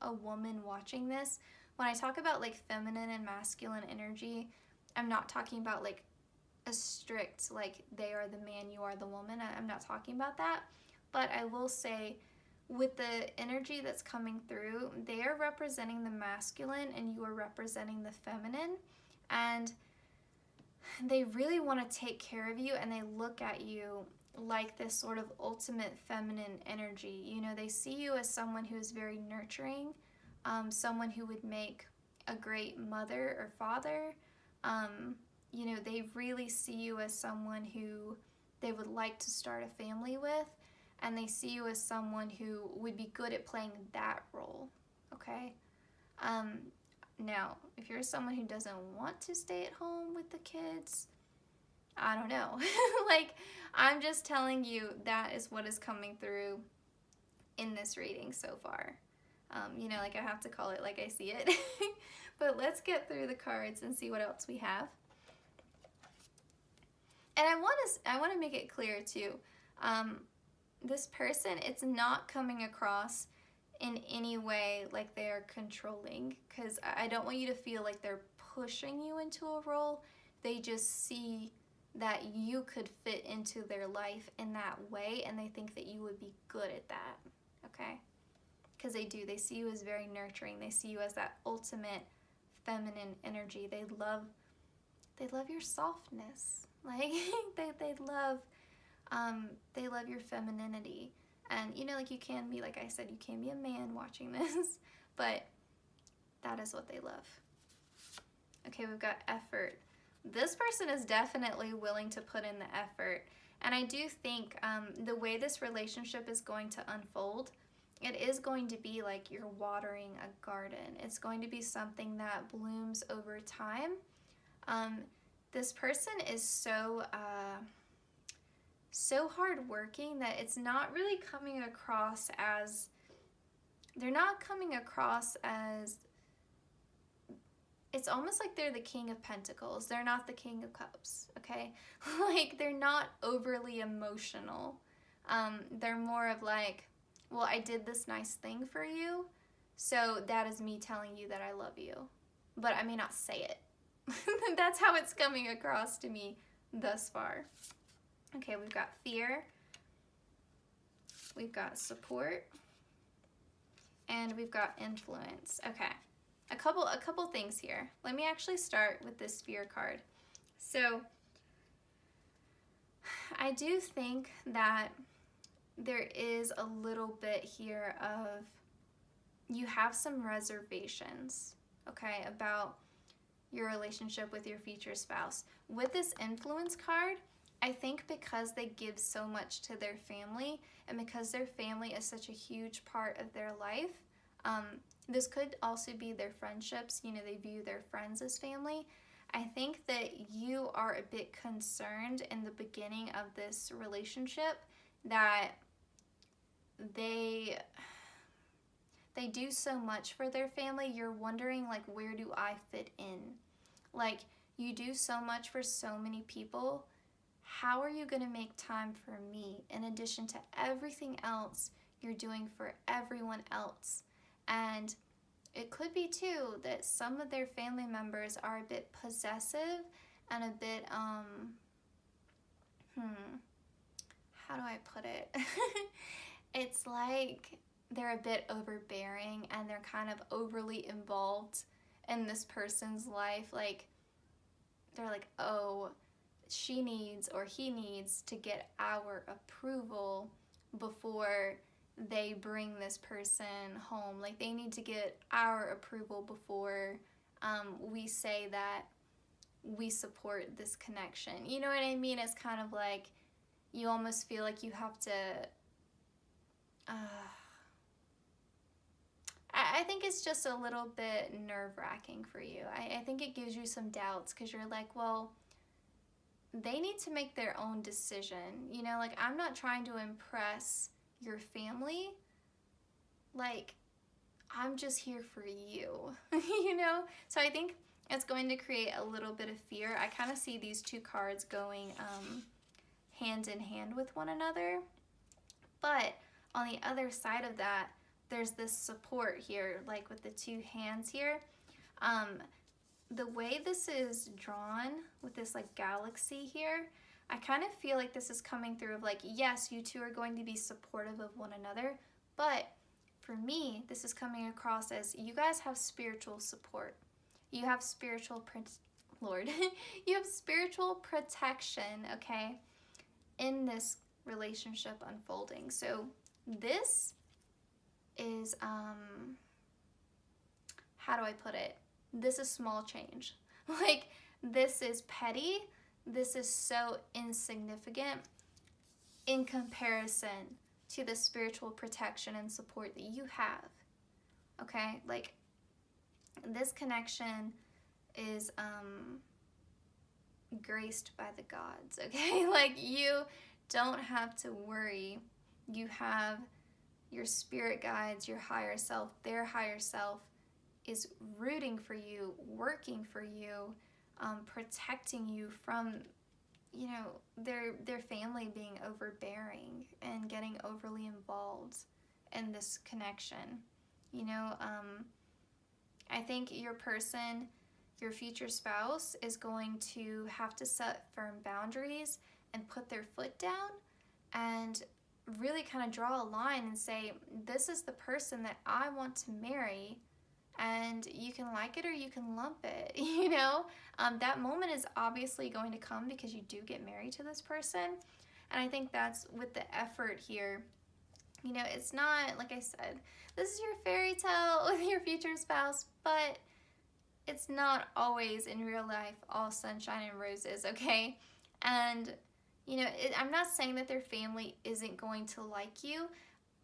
[SPEAKER 1] a woman watching this. When I talk about like feminine and masculine energy, I'm not talking about like a strict, like they are the man, you are the woman. I'm not talking about that. But I will say, with the energy that's coming through, they are representing the masculine and you are representing the feminine. And they really want to take care of you, and they look at you like this sort of ultimate feminine energy. You know, they see you as someone who is very nurturing, someone who would make a great mother or father. You know, they really see you as someone who they would like to start a family with, and they see you as someone who would be good at playing that role, okay? Now, if you're someone who doesn't want to stay at home with the kids, I don't know. Like, I'm just telling you that is what is coming through in this reading so far. You know, like I have to call it like I see it. But let's get through the cards and see what else we have. And I want to make it clear too, this person, it's not coming across in any way like they're controlling, because I don't want you to feel like they're pushing you into a role. They just see that you could fit into their life in that way, and they think that you would be good at that, okay? Because they do. They see you as very nurturing. They see you as that ultimate feminine energy. They love your softness. Like they love your femininity. And you know, like you can be, like I said, you can be a man watching this, but that is what they love. Okay, we've got effort. This person is definitely willing to put in the effort. And I do think the way this relationship is going to unfold, it is going to be like you're watering a garden. It's going to be something that blooms over time. This person is so hardworking that it's not really coming across as, they're not coming across as, it's almost like they're the King of Pentacles. They're not the King of Cups, okay? Like, they're not overly emotional. They're more of like, well, I did this nice thing for you, so that is me telling you that I love you. But I may not say it. That's how it's coming across to me thus far. Okay, we've got fear. We've got support. And we've got influence. Okay. A couple things here. Let me actually start with this fear card. So I do think that there is a little bit here of, you have some reservations, okay, about your relationship with your future spouse. With this influence card, I think because they give so much to their family, and because their family is such a huge part of their life, this could also be their friendships. You know, they view their friends as family. I think that you are a bit concerned in the beginning of this relationship that they do so much for their family. You're wondering, like, where do I fit in? Like, you do so much for so many people. How are you going to make time for me in addition to everything else you're doing for everyone else? And it could be too that some of their family members are a bit possessive and a bit, how do I put it? It's like they're a bit overbearing and they're kind of overly involved in this person's life. Like, they're like, oh, she needs or he needs to get our approval before they bring this person home. Like, they need to get our approval before we say that we support this connection. You know what I mean? It's kind of like you almost feel like you have to I think it's just a little bit nerve-wracking for you. I think it gives you some doubts because you're like, well, they need to make their own decision. You know, like, I'm not trying to impress your family. Like, I'm just here for you, you know? So I think it's going to create a little bit of fear. I kind of see these two cards going hand in hand with one another. But on the other side of that, there's this support here, like with the two hands here. The way this is drawn with this like galaxy here, I kind of feel like this is coming through of like, yes, you two are going to be supportive of one another, but for me, this is coming across as you guys have spiritual support. You have spiritual, you have spiritual protection, okay, in this relationship unfolding. So this is, how do I put it? This is small change. Like, this is petty. This is so insignificant in comparison to the spiritual protection and support that you have. Okay? Like, this connection is graced by the gods, okay? Like, you don't have to worry. You have your spirit guides, your higher self, their higher self is rooting for you, working for you, protecting you from, you know, their family being overbearing and getting overly involved in this connection. You know, I think your person, your future spouse, is going to have to set firm boundaries and put their foot down and really kind of draw a line and say, this is the person that I want to marry, and you can like it or you can lump it, you know? That moment is obviously going to come because you do get married to this person. And I think that's with the effort here. You know, it's not, like I said, this is your fairy tale with your future spouse, but it's not always in real life all sunshine and roses, okay? And, you know, I'm not saying that their family isn't going to like you.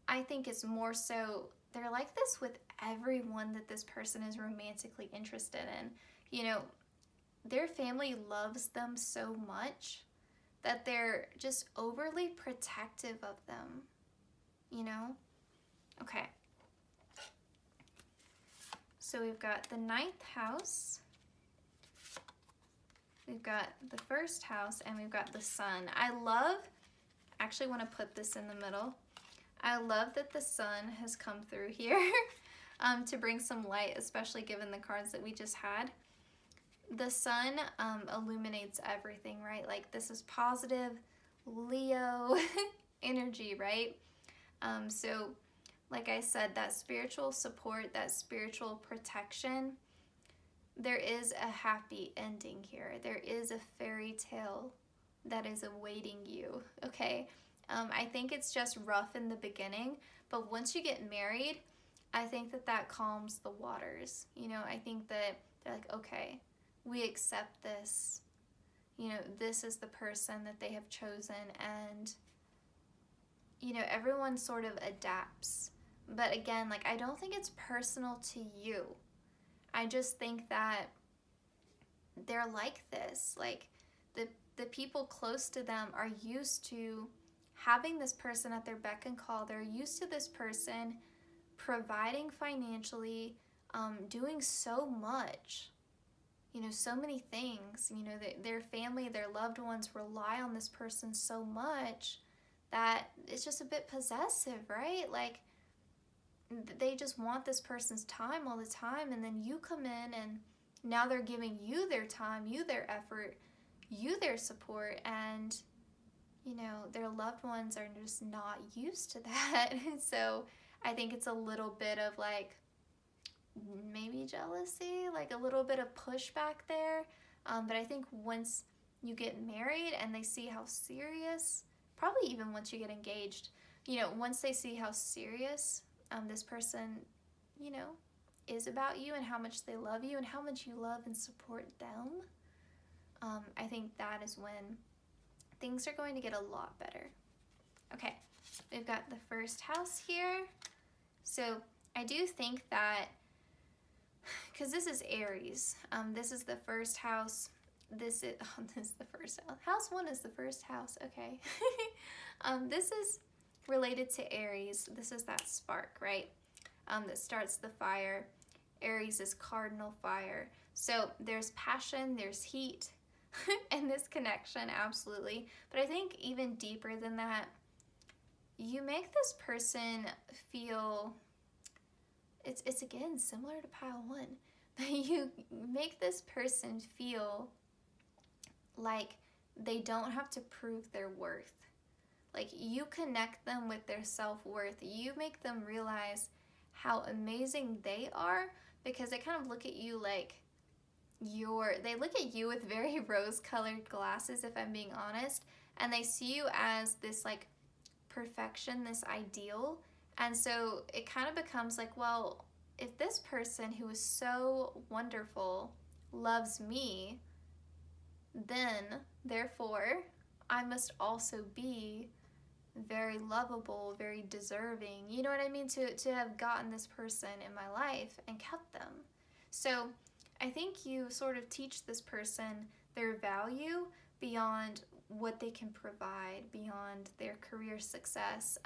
[SPEAKER 1] I think it's more so they're like this with everyone that this person is romantically interested in. You know, their family loves them so much that they're just overly protective of them, you know? Okay. So we've got the 9th house, we've got the 1st house, and we've got the sun. Actually want to put this in the middle. I love that the sun has come through here to bring some light, especially given the cards that we just had. The sun illuminates everything, right? Like, this is positive Leo energy, right? So like I said, that spiritual support, that spiritual protection, there is a happy ending here. There is a fairy tale that is awaiting you, okay? I think it's just rough in the beginning, but once you get married, I think that calms the waters. You know, I think that they're like, okay, we accept this. You know, this is the person that they have chosen, and, you know, everyone sort of adapts. But again, like, I don't think it's personal to you. I just think that they're like this. Like, the people close to them are used to having this person at their beck and call. They're used to this person providing financially, doing so much, you know, so many things. You know, their family, their loved ones rely on this person so much that it's just a bit possessive, right? Like, they just want this person's time all the time, and then you come in and now they're giving you their time, you their effort, you their support, and, you know, their loved ones are just not used to that. So I think it's a little bit of, like, maybe jealousy, like a little bit of pushback there. But I think once you get married and they see how serious, probably even once you get engaged, you know, once they see how serious this person, you know, is about you and how much they love you and how much you love and support them, I think that is when things are going to get a lot better. Okay, we've got the 1st house here. So I do think that, because this is Aries, this is the 1st house. This is the 1st house. House 1 is the 1st house, okay. This is related to Aries. This is that spark, right? That starts the fire. Aries is cardinal fire. So there's passion, there's heat, and this connection, absolutely. But I think even deeper than that, you make this person feel, it's again similar to pile 1, but you make this person feel like they don't have to prove their worth. Like, you connect them with their self-worth. You make them realize how amazing they are, because they kind of look at you like they look at you with very rose-colored glasses, if I'm being honest, and they see you as this, like, perfection, this ideal. And so it kind of becomes like, well, if this person who is so wonderful loves me, then therefore I must also be very lovable, very deserving, you know what I mean, to have gotten this person in my life and kept them. So I think you sort of teach this person their value beyond what they can provide, beyond their career success,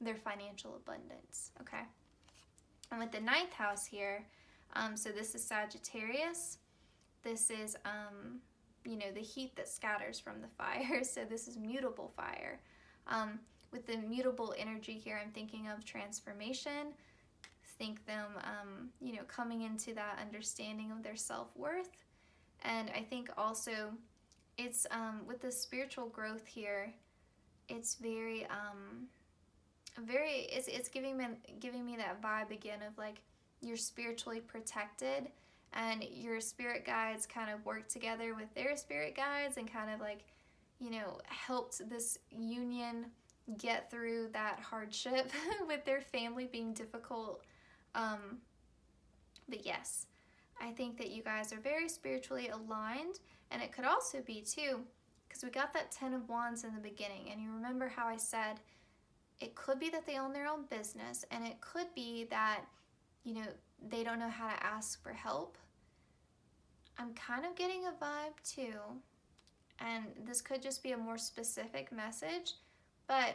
[SPEAKER 1] their financial abundance, okay? And with the 9th house here, so this is Sagittarius. This is, you know, the heat that scatters from the fire. So this is mutable fire. With the mutable energy here, I'm thinking of transformation. Think them, you know, coming into that understanding of their self-worth. And I think also it's, with the spiritual growth here, it's very, it's giving me that vibe again of, like, you're spiritually protected, and your spirit guides kind of work together with their spirit guides and kind of like, you know, helped this union get through that hardship with their family being difficult. But yes, I think that you guys are very spiritually aligned, and it could also be too, because we got that 10 of Wands in the beginning, and you remember how I said it could be that they own their own business, and it could be that, you know, they don't know how to ask for help. I'm kind of getting a vibe too, and this could just be a more specific message, but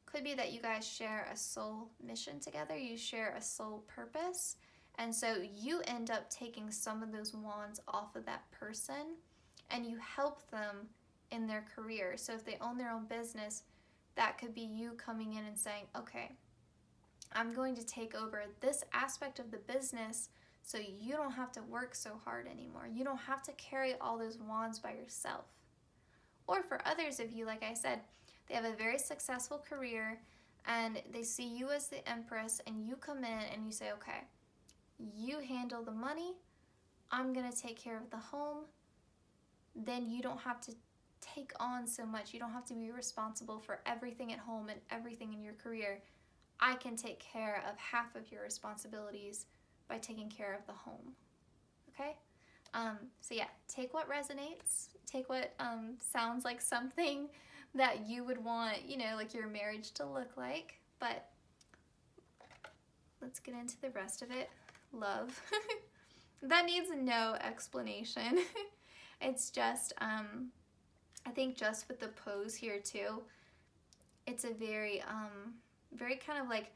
[SPEAKER 1] could be that you guys share a soul mission together, you share a soul purpose, and so you end up taking some of those wands off of that person, and you help them in their career. So if they own their own business, that could be you coming in and saying, okay, I'm going to take over this aspect of the business so you don't have to work so hard anymore. You don't have to carry all those wands by yourself. Or for others of you, like I said, they have a very successful career and they see you as the empress, and you come in and you say, okay, you handle the money, I'm going to take care of the home. Then you don't have to take on so much. You don't have to be responsible for everything at home and everything in your career. I can take care of half of your responsibilities by taking care of the home. Okay? So yeah, take what resonates. Take what sounds like something that you would want, you know, like your marriage to look like. But let's get into the rest of it. Love. That needs no explanation. It's just, I think just with the pose here too, it's a very, very kind of like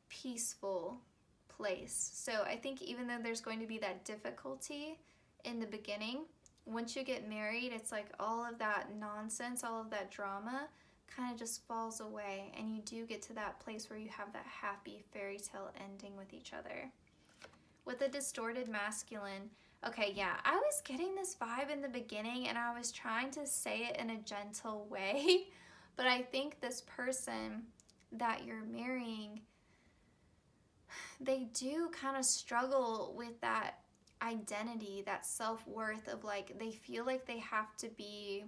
[SPEAKER 1] peaceful place. So I think even though there's going to be that difficulty in the beginning, once you get married, it's like all of that nonsense, all of that drama kind of just falls away, and you do get to that place where you have that happy fairy tale ending with each other. With a distorted masculine, okay, yeah, I was getting this vibe in the beginning and I was trying to say it in a gentle way, but I think this person that you're marrying, they do kind of struggle with that identity, that self-worth of like, they feel like they have to be,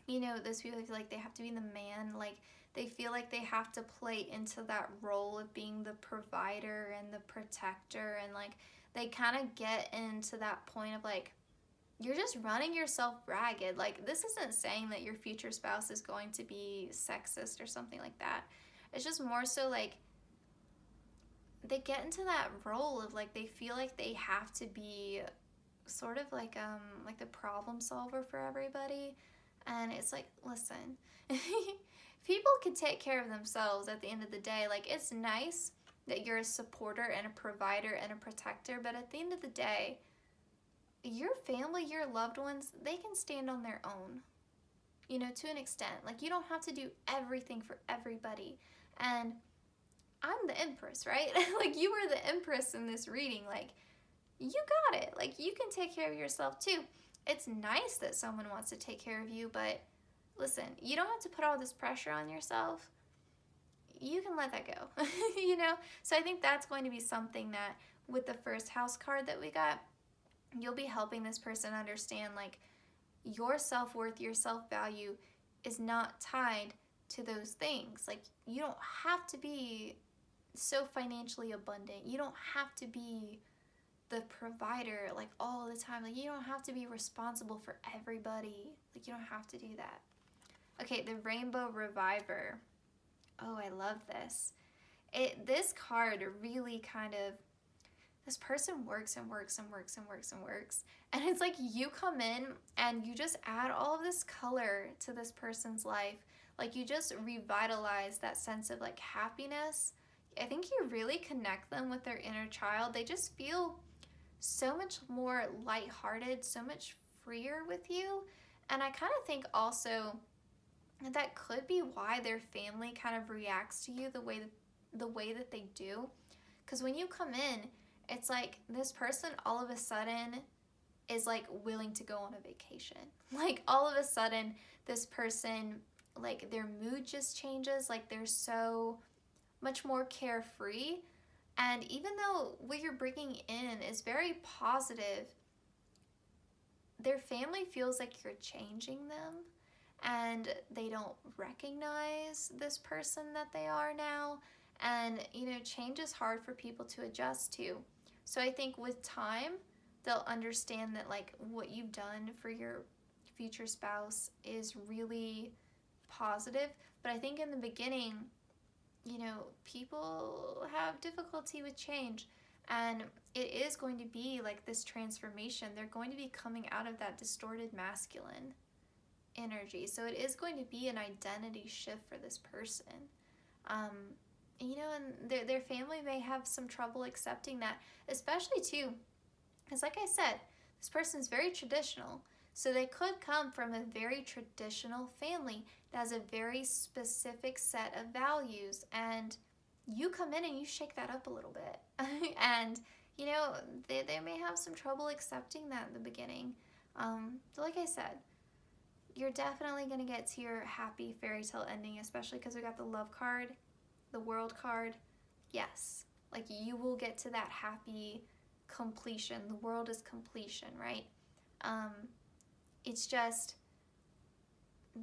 [SPEAKER 1] you know, those people feel like they have to be the man, like they feel like they have to play into that role of being the provider and the protector, and like they kind of get into that point of like, you're just running yourself ragged. Like, this isn't saying that your future spouse is going to be sexist or something like that. It's just more so like they get into that role of like, they feel like they have to be sort of like the problem solver for everybody. And it's like, listen, people can take care of themselves at the end of the day. Like, it's nice that you're a supporter and a provider and a protector, but at the end of the day, your family, your loved ones, they can stand on their own, you know, to an extent. Like, you don't have to do everything for everybody. And I'm the empress, right? Like, you were the empress in this reading. Like, you got it. Like, you can take care of yourself too. It's nice that someone wants to take care of you, but listen, you don't have to put all this pressure on yourself. You can let that go, you know? So I think that's going to be something that with the first house card that we got, you'll be helping this person understand, like, your self-worth, your self-value is not tied to those things. Like, you don't have to be so financially abundant. You don't have to be the provider, like, all the time. Like, you don't have to be responsible for everybody. Like, you don't have to do that. Okay, the Rainbow Reviver. Oh, I love this. This card really kind of, this person works and works and works and works and works. And it's like you come in and you just add all of this color to this person's life. Like, you just revitalize that sense of like happiness. I think you really connect them with their inner child. They just feel so much more lighthearted, so much freer with you. And I kind of think also that could be why their family kind of reacts to you the way that they do. Because when you come in, it's like this person all of a sudden is like willing to go on a vacation. Like, all of a sudden this person, like, their mood just changes. Like, they're so much more carefree. And even though what you're bringing in is very positive, their family feels like you're changing them and they don't recognize this person that they are now. And, you know, change is hard for people to adjust to. So I think with time, they'll understand that, like, what you've done for your future spouse is really positive. But I think in the beginning, you know, people have difficulty with change, and it is going to be like this transformation. They're going to be coming out of that distorted masculine energy. So it is going to be an identity shift for this person. You know, and their family may have some trouble accepting that, especially too, because like I said, this person's very traditional. So they could come from a very traditional family that has a very specific set of values, and you come in and you shake that up a little bit. And, you know, they may have some trouble accepting that in the beginning. So like I said, you're definitely going to get to your happy fairy tale ending, especially because we got the love card, the world card. Yes, like you will get to that happy completion. The world is completion, right? It's just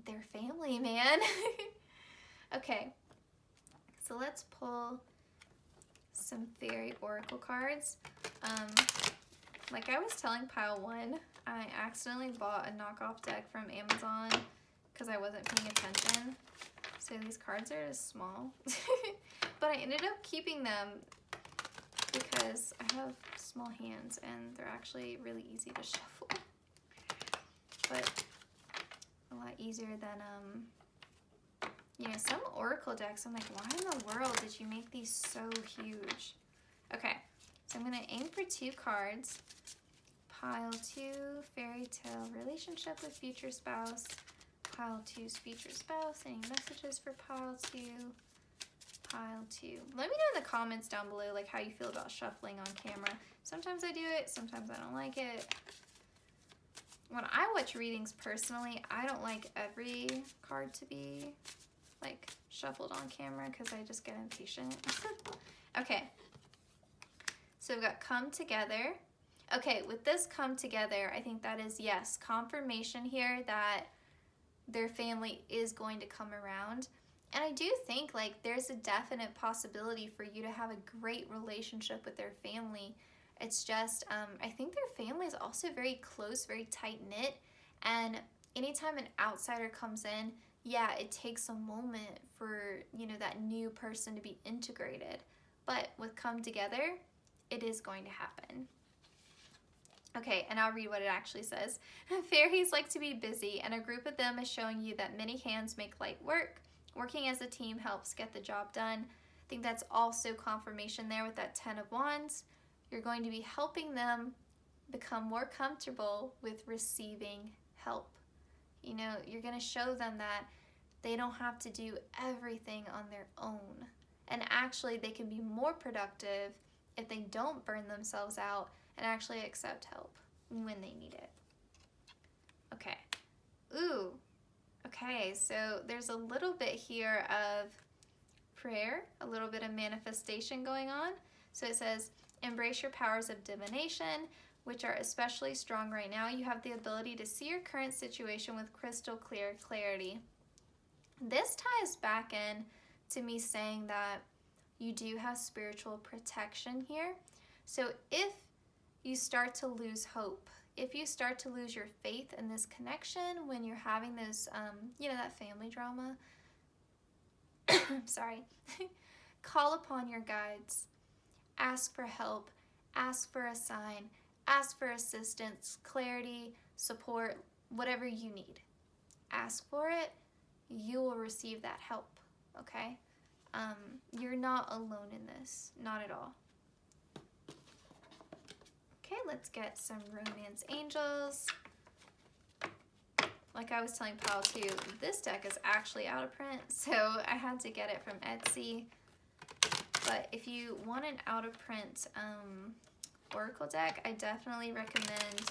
[SPEAKER 1] their family, man. Okay, so let's pull some fairy oracle cards. Like I was telling pile 1, I accidentally bought a knockoff deck from Amazon because I wasn't paying attention. So these cards are small. But I ended up keeping them because I have small hands and they're actually really easy to shuffle. But a lot easier than, you know, some oracle decks. I'm like, why in the world did you make these so huge? Okay, so I'm going to aim for 2 cards. Pile 2, fairy tale relationship with future spouse. Pile 2's future spouse. Any messages for pile 2? Pile 2. Let me know in the comments down below, like, how you feel about shuffling on camera. Sometimes I do it, sometimes I don't like it. When I watch readings personally, I don't like every card to be, like, shuffled on camera because I just get impatient. Okay. So we've got come together. Okay, with this come together, I think that is, yes, confirmation here that their family is going to come around. And I do think, like, there's a definite possibility for you to have a great relationship with their family. It's just, I think their family is also very close, very tight-knit. And anytime an outsider comes in, yeah, it takes a moment for, you know, that new person to be integrated. But with come together, it is going to happen. Okay, and I'll read what it actually says. Fairies like to be busy, and a group of them is showing you that many hands make light work. Working as a team helps get the job done. I think that's also confirmation there with that 10 of Wands. You're going to be helping them become more comfortable with receiving help. You know, you're going to show them that they don't have to do everything on their own. And actually, they can be more productive if they don't burn themselves out and actually accept help when they need it. Okay. Ooh. Okay, so there's a little bit here of prayer, a little bit of manifestation going on. So it says, embrace your powers of divination, which are especially strong right now. You have the ability to see your current situation with crystal clear clarity. This ties back in to me saying that you do have spiritual protection here. So if you start to lose hope, if you start to lose your faith in this connection when you're having those, you know, that family drama, sorry, call upon your guides, ask for help, ask for a sign, ask for assistance, clarity, support, whatever you need. Ask for it, you will receive that help, okay? You're not alone in this, not at all. Okay, let's get some romance angels. Like I was telling Paul too, this deck is actually out of print, so I had to get it from Etsy. But if you want an out of print oracle deck, I definitely recommend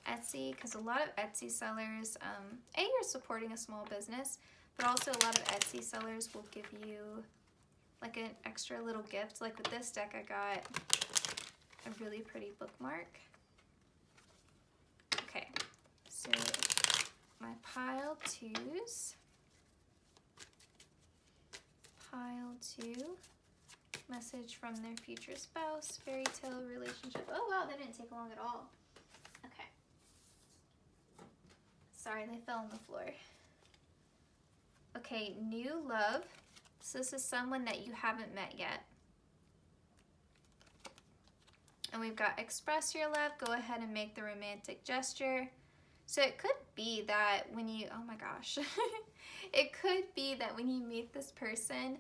[SPEAKER 1] Etsy, because a lot of Etsy sellers, you're supporting a small business, but also a lot of Etsy sellers will give you like an extra little gift. Like with this deck, I got a really pretty bookmark. Okay, so my pile twos. Pile two. Message from their future spouse. Fairy tale relationship. Oh wow, that didn't take long at all. Okay. Sorry, they fell on the floor. Okay, new love. So this is someone that you haven't met yet. And we've got express your love. Go ahead and make the romantic gesture. So it could be that when you, oh my gosh. It could be that when you meet this person,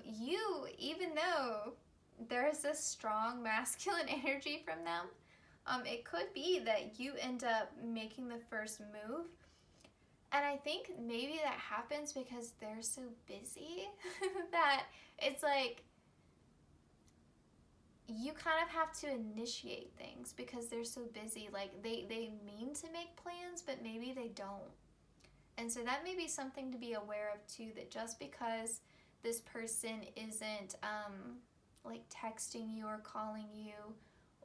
[SPEAKER 1] you, even though there's this strong masculine energy from them, it could be that you end up making the first move. And I think maybe that happens because they're so busy that it's like you kind of have to initiate things because they're so busy. Like they mean to make plans, but maybe they don't. And so that may be something to be aware of too, that just because this person isn't like texting you or calling you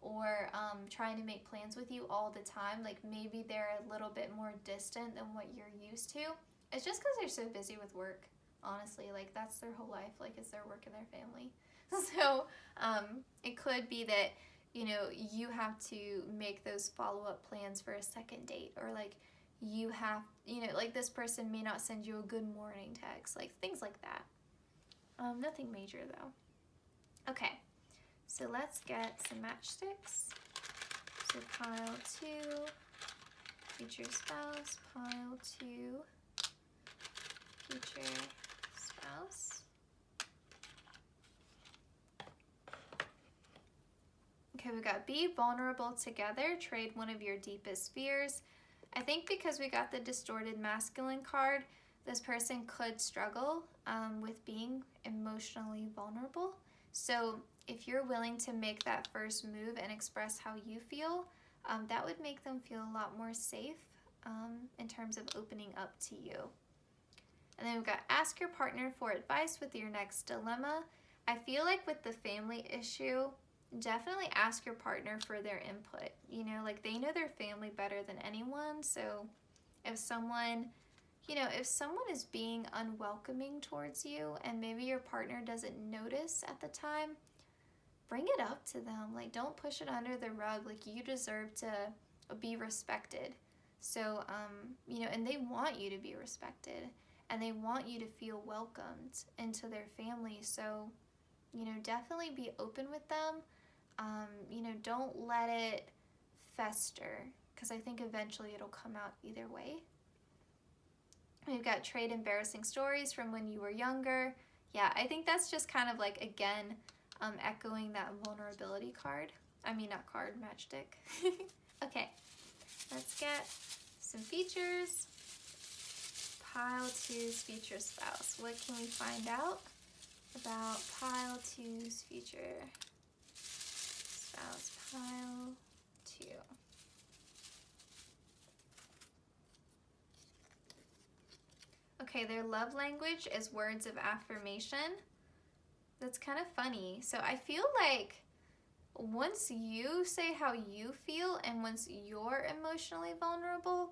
[SPEAKER 1] or trying to make plans with you all the time, like maybe they're a little bit more distant than what you're used to. It's just because they're so busy with work, honestly. Like that's their whole life, like it's their work and their family. So it could be that, you know, you have to make those follow-up plans for a second date, or like you have, you know, like this person may not send you a good morning text, like things like that. Nothing major though. Okay, so let's get some matchsticks. So pile two, future spouse, pile two, future spouse. Okay, we got be vulnerable together, trade one of your deepest fears. I think because we got the distorted masculine card, this person could struggle with being emotionally vulnerable. So if you're willing to make that first move and express how you feel, that would make them feel a lot more safe in terms of opening up to you. And then we've got ask your partner for advice with your next dilemma. I feel like with the family issue, definitely ask your partner for their input. You know, like they know their family better than anyone. So if someone, you know, if someone is being unwelcoming towards you and maybe your partner doesn't notice at the time, bring it up to them. Like don't push it under the rug. Like you deserve to be respected. So, you know, and they want you to be respected and they want you to feel welcomed into their family. So, you know, definitely be open with them. You know, don't let it fester because I think eventually it'll come out either way. We've got trade embarrassing stories from when you were younger. Yeah, I think that's just kind of like, again, echoing that vulnerability card. I mean, not card, matchstick. Okay, let's get some features. Pile two's future spouse. What can we find out about pile two's future spouse? Pile two. Okay, their love language is words of affirmation. That's kind of funny. So I feel like once you say how you feel and once you're emotionally vulnerable,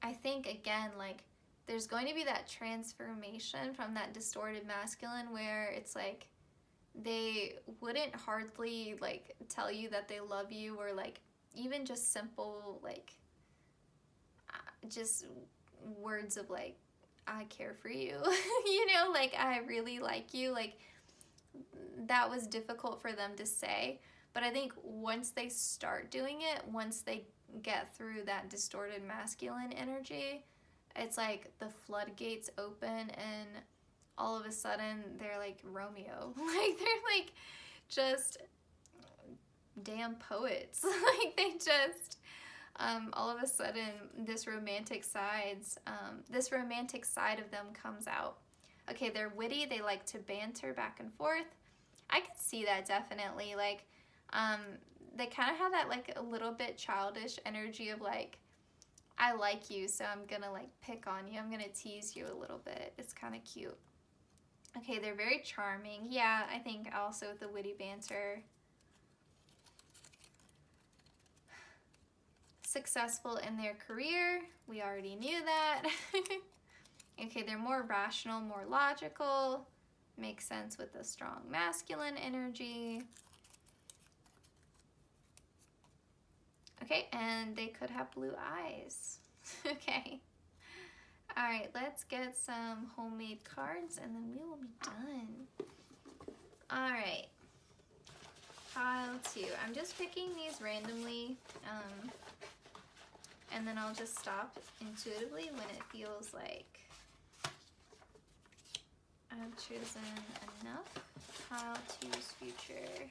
[SPEAKER 1] I think again, like there's going to be that transformation from that distorted masculine where it's like they wouldn't hardly like tell you that they love you, or like even just simple like just words of like I care for you. You know, like I really like you. Like that was difficult for them to say, but I think once they start doing it, once they get through that distorted masculine energy, it's like the floodgates open and all of a sudden they're like Romeo. Like they're like just damn poets. Like they just all of a sudden this romantic side of them comes out. Okay, they're witty, they like to banter back and forth. I could see that definitely. Like they kind of have that like a little bit childish energy of like, I like you, so I'm gonna like pick on you, I'm gonna tease you a little bit. It's kind of cute. Okay, they're very charming. Yeah, I think also with the witty banter. Successful in their career. We already knew that. Okay, they're more rational, more logical. Makes sense with the strong masculine energy. Okay, and they could have blue eyes. Okay. All right, let's get some homemade cards and then we will be done. All right. Pile 2. I'm just picking these randomly, and then I'll just stop intuitively when it feels like I've chosen enough. Pile 2's future.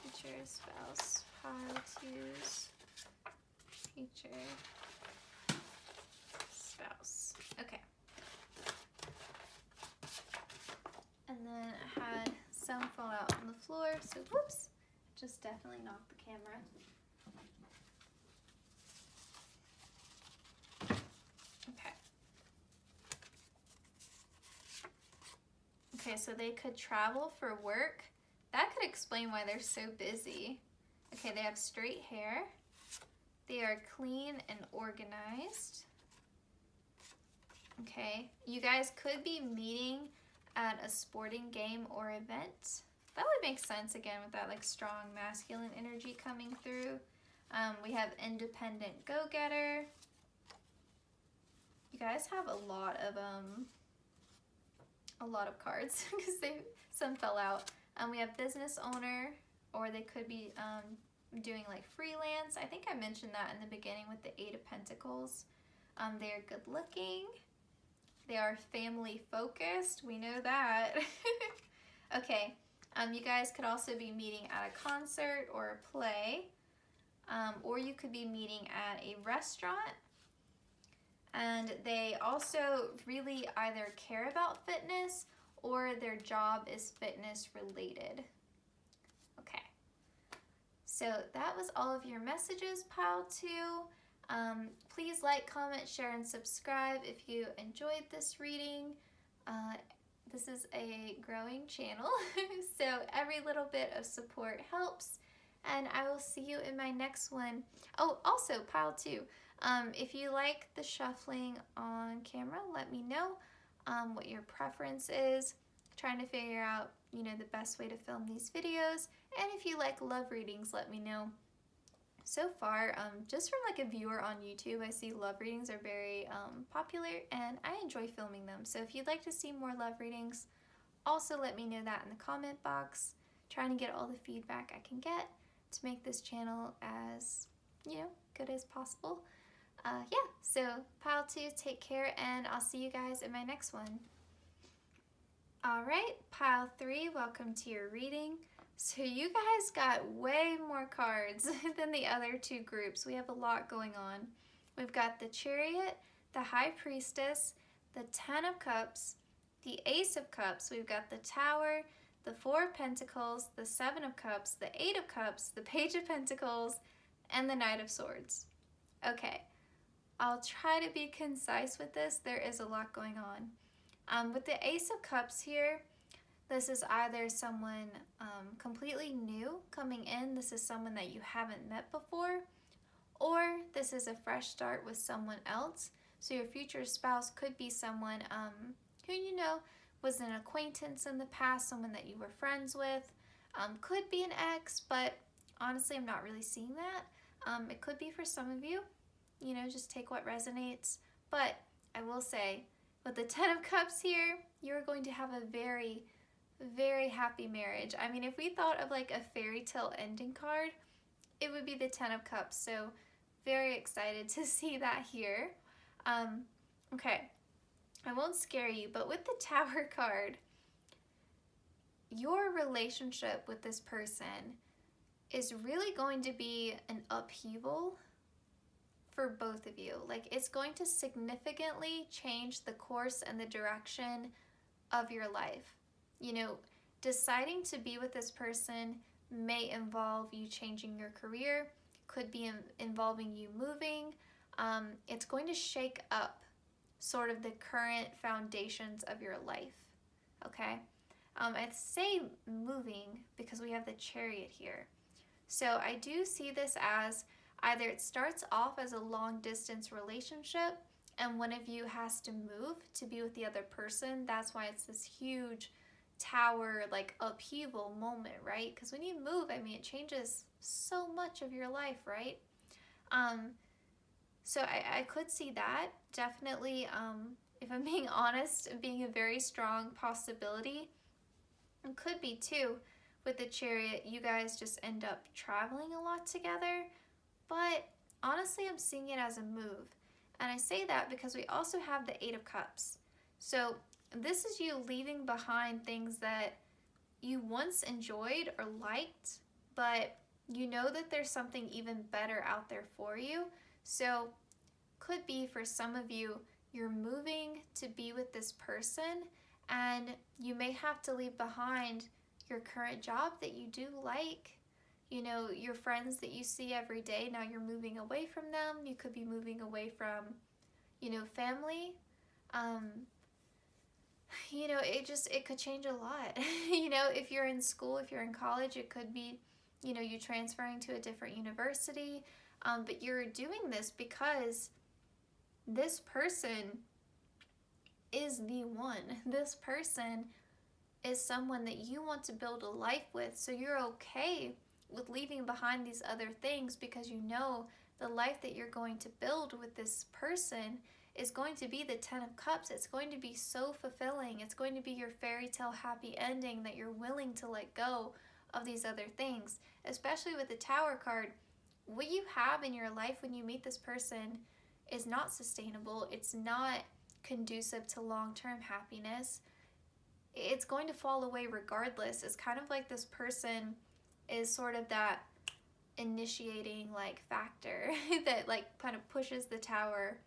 [SPEAKER 1] Future spouse. Pile 2's future spouse. Okay. And then I had some fall out on the floor, so whoops, just definitely knocked the camera. Okay. Okay, so they could travel for work. That could explain why they're so busy. Okay, they have straight hair. They are clean and organized. Okay, you guys could be meeting at a sporting game or event. That would make sense again with that like strong masculine energy coming through. We have independent go-getter. You guys have a lot of cards because some fell out. We have business owner, or they could be doing like freelance. I think I mentioned that in the beginning with the 8 of Pentacles. They are good looking. They are family focused. We know that. Okay. You guys could also be meeting at a concert or a play. Or you could be meeting at a restaurant. And they also really either care about fitness or their job is fitness related. Okay. So that was all of your messages, pile 2. Please like, comment, share, and subscribe if you enjoyed this reading. This is a growing channel, so every little bit of support helps. And I will see you in my next one. Oh, also, pile 2. If you like the shuffling on camera, let me know what your preference is. Trying to figure out, you know, the best way to film these videos. And if you like love readings, let me know. So far, just from like a viewer on YouTube, I see love readings are very popular and I enjoy filming them. So if you'd like to see more love readings, also let me know that in the comment box. Trying to get all the feedback I can get to make this channel as, you know, good as possible. Yeah, so pile 2, take care, and I'll see you guys in my next one. Alright, pile 3, welcome to your reading. So you guys got way more cards than the other 2 groups. We have a lot going on. We've got the Chariot, the High Priestess, the 10 of Cups, the Ace of Cups, we've got the Tower, the 4 of Pentacles, the 7 of Cups, the 8 of Cups, the Page of Pentacles, and the Knight of Swords. Okay, I'll try to be concise with this. There is a lot going on. With the Ace of Cups here, this is either someone completely new coming in. This is someone that you haven't met before, or this is a fresh start with someone else. So your future spouse could be someone who you know was an acquaintance in the past, someone that you were friends with. Could be an ex, but honestly, I'm not really seeing that. It could be for some of you. You know, just take what resonates. But I will say, with the 10 of Cups here, you're going to have a very, very happy marriage. I mean, if we thought of like a fairy tale ending card, it would be the 10 of Cups. So very excited to see that here. Okay, I won't scare you, but with the Tower card, your relationship with this person is really going to be an upheaval for both of you. Like, it's going to significantly change the course and the direction of your life. You know, deciding to be with this person may involve you changing your career, could be involving you moving. It's going to shake up sort of the current foundations of your life, okay? I say moving because we have the Chariot here. So I do see this as either it starts off as a long distance relationship and one of you has to move to be with the other person. That's why it's this huge tower, like upheaval moment, right? Because when you move, I mean, it changes so much of your life, right? So I could see that definitely, if I'm being honest, being a very strong possibility. It could be too with the Chariot, you guys just end up traveling a lot together, but honestly, I'm seeing it as a move. And I say that because we also have the Eight of Cups. So this is you leaving behind things that you once enjoyed or liked, but you know that there's something even better out there for you. So could be for some of you, you're moving to be with this person and you may have to leave behind your current job that you do like. You know, your friends that you see every day, now you're moving away from them. You could be moving away from, you know, family. You know, it could change a lot. You know, if you're in school, if you're in college, it could be, you know, you transferring to a different university. But you're doing this because this person is the one. This person is someone that you want to build a life with. So you're okay with leaving behind these other things because you know the life that you're going to build with this person is going to be the 10 of Cups. It's going to be so fulfilling. It's going to be your fairy tale happy ending that you're willing to let go of these other things. Especially with the Tower card, what you have in your life when you meet this person is not sustainable. It's not conducive to long-term happiness. It's going to fall away regardless. It's kind of like this person is sort of that initiating like factor that like kind of pushes the tower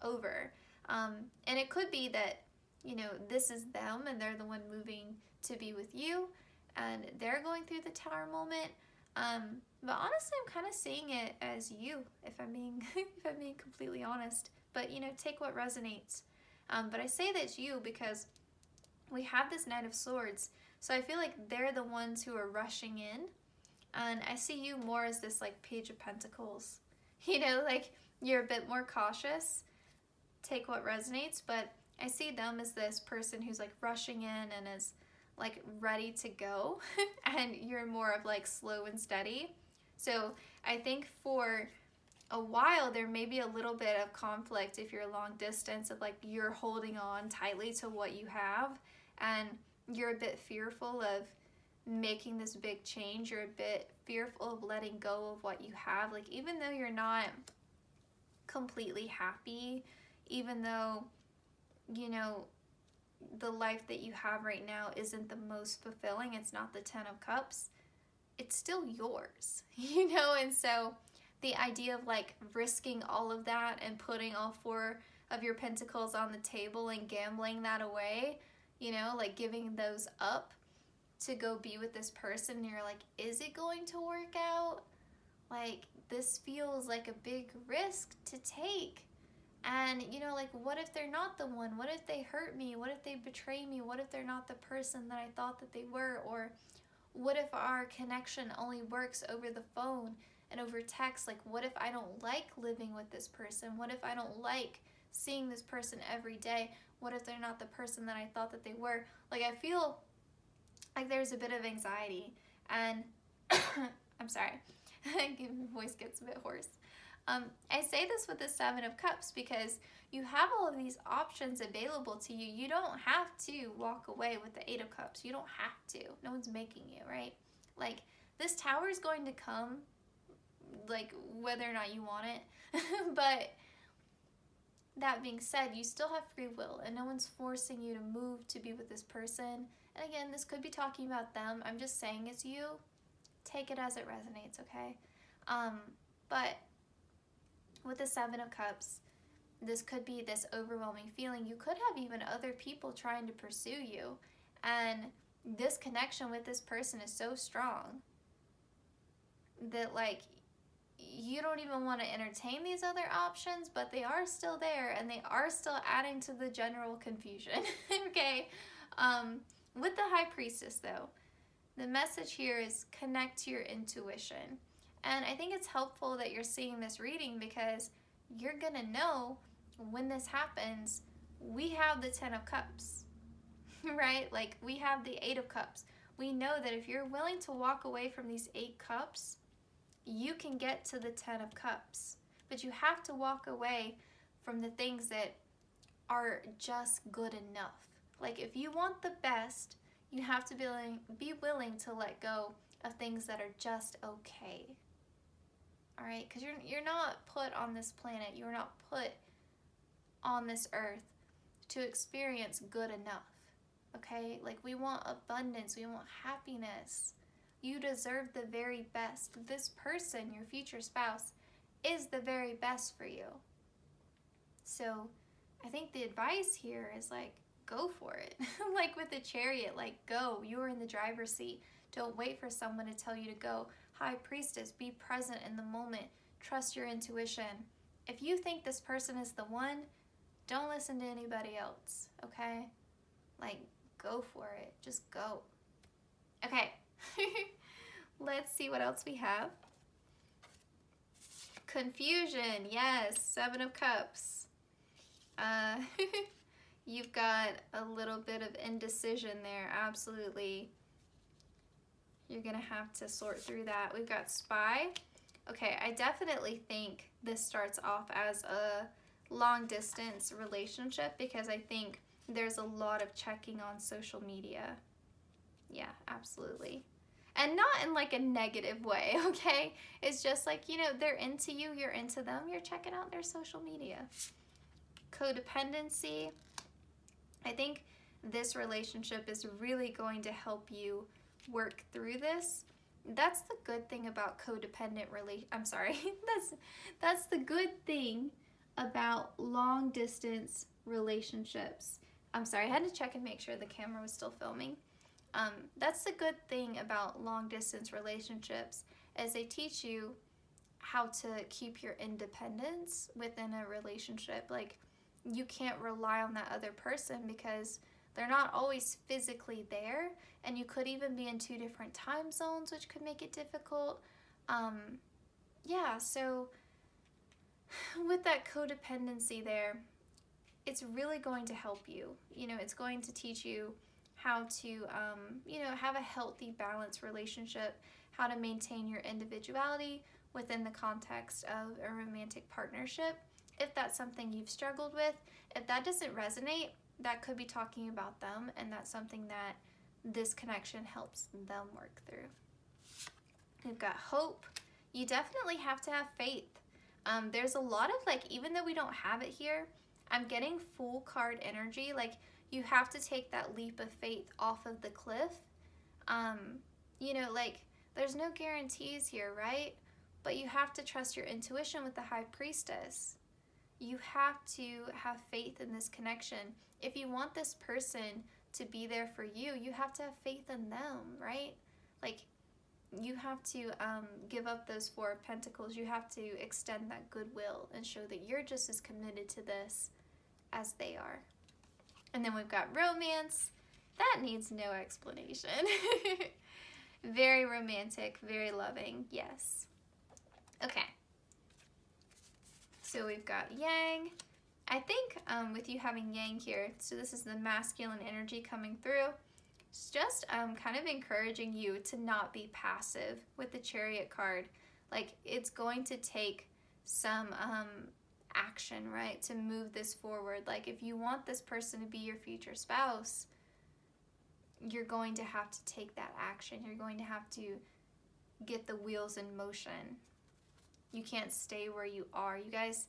[SPEAKER 1] over. And it could be that, you know, this is them and they're the one moving to be with you and they're going through the tower moment. But honestly, I'm kind of seeing it as you, if I'm being if I'm being completely honest. But you know, take what resonates. But I say that's you because we have this Knight of Swords, so I feel like they're the ones who are rushing in, and I see you more as this like Page of Pentacles. You know, like you're a bit more cautious. Take what resonates, but I see them as this person who's like rushing in and is like ready to go, and you're more of like slow and steady. So I think for a while there may be a little bit of conflict if you're long distance of like you're holding on tightly to what you have and you're a bit fearful of making this big change. You're a bit fearful of letting go of what you have. Like even though you're not completely happy, even though, you know, the life that you have right now isn't the most fulfilling, it's not the 10 of Cups, it's still yours, you know? And so the idea of like risking all of that and putting all 4 of your pentacles on the table and gambling that away, you know, like giving those up to go be with this person, and you're like, is it going to work out? Like, this feels like a big risk to take. And, you know, like, what if they're not the one? What if they hurt me? What if they betray me? What if they're not the person that I thought that they were? Or what if our connection only works over the phone and over text? Like, what if I don't like living with this person? What if I don't like seeing this person every day? What if they're not the person that I thought that they were? Like, I feel like there's a bit of anxiety. And I'm sorry, my voice gets a bit hoarse. I say this with the 7 of Cups because you have all of these options available to you. You don't have to walk away with the 8 of Cups. You don't have to. No one's making you, right? Like, this tower is going to come, like, whether or not you want it. But that being said, you still have free will, and no one's forcing you to move to be with this person. And again, this could be talking about them. I'm just saying it's you. Take it as it resonates, okay? But with the 7 of Cups, this could be this overwhelming feeling. You could have even other people trying to pursue you. And this connection with this person is so strong that, like, you don't even want to entertain these other options, but they are still there and they are still adding to the general confusion. Okay. With the High Priestess though, the message here is connect to your intuition. And I think it's helpful that you're seeing this reading because you're gonna know when this happens. We have the 10 of Cups, right? Like we have the 8 of Cups. We know that if you're willing to walk away from these 8 cups, you can get to the 10 of Cups. But you have to walk away from the things that are just good enough. Like if you want the best, you have to be willing to let go of things that are just okay. All right? Because you're not put on this planet. You're not put on this earth to experience good enough. Okay? Like we want abundance. We want happiness. You deserve the very best. This person, your future spouse, is the very best for you. So I think the advice here is like, go for it. Like with the Chariot, like go. You are in the driver's seat. Don't wait for someone to tell you to go. High Priestess, be present in the moment. Trust your intuition. If you think this person is the one, don't listen to anybody else, okay? Like, go for it. Just go. Okay. Let's see what else we have. Confusion. Yes. 7 of Cups. You've got a little bit of indecision there. Absolutely. You're going to have to sort through that. We've got Spy. Okay, I definitely think this starts off as a long distance relationship because I think there's a lot of checking on social media. Yeah, absolutely. And not in like a negative way, okay? It's just like, you know, they're into you, you're into them, you're checking out their social media. Codependency. I think this relationship is really going to help you work through this. That's the good thing about that's the good thing about long distance relationships. I'm sorry, I had to check and make sure the camera was still filming. That's the good thing about long distance relationships is they teach you how to keep your independence within a relationship. Like you can't rely on that other person because they're not always physically there, and you could even be in 2 different time zones, which could make it difficult. Yeah, so with that codependency there, it's really going to help you. You know, it's going to teach you how to, you know, have a healthy, balanced relationship, how to maintain your individuality within the context of a romantic partnership. If that's something you've struggled with, if that doesn't resonate, that could be talking about them, and that's something that this connection helps them work through. We've got hope. You definitely have to have faith. There's a lot of like, even though we don't have it here, I'm getting full card energy. Like you have to take that leap of faith off of the cliff. You know, like there's no guarantees here, right? But you have to trust your intuition with the High Priestess. You have to have faith in this connection. If you want this person to be there for you, you have to have faith in them, right? Like you have to give up those 4 of Pentacles. You have to extend that goodwill and show that you're just as committed to this as they are. And then we've got romance. That needs no explanation. Very romantic, very loving, yes. Okay. So we've got Yang. I think with you having Yang here, so this is the masculine energy coming through. It's just kind of encouraging you to not be passive with the Chariot card. Like it's going to take some action, right, to move this forward. Like if you want this person to be your future spouse, you're going to have to take that action. You're going to have to get the wheels in motion. You can't stay where you are. You guys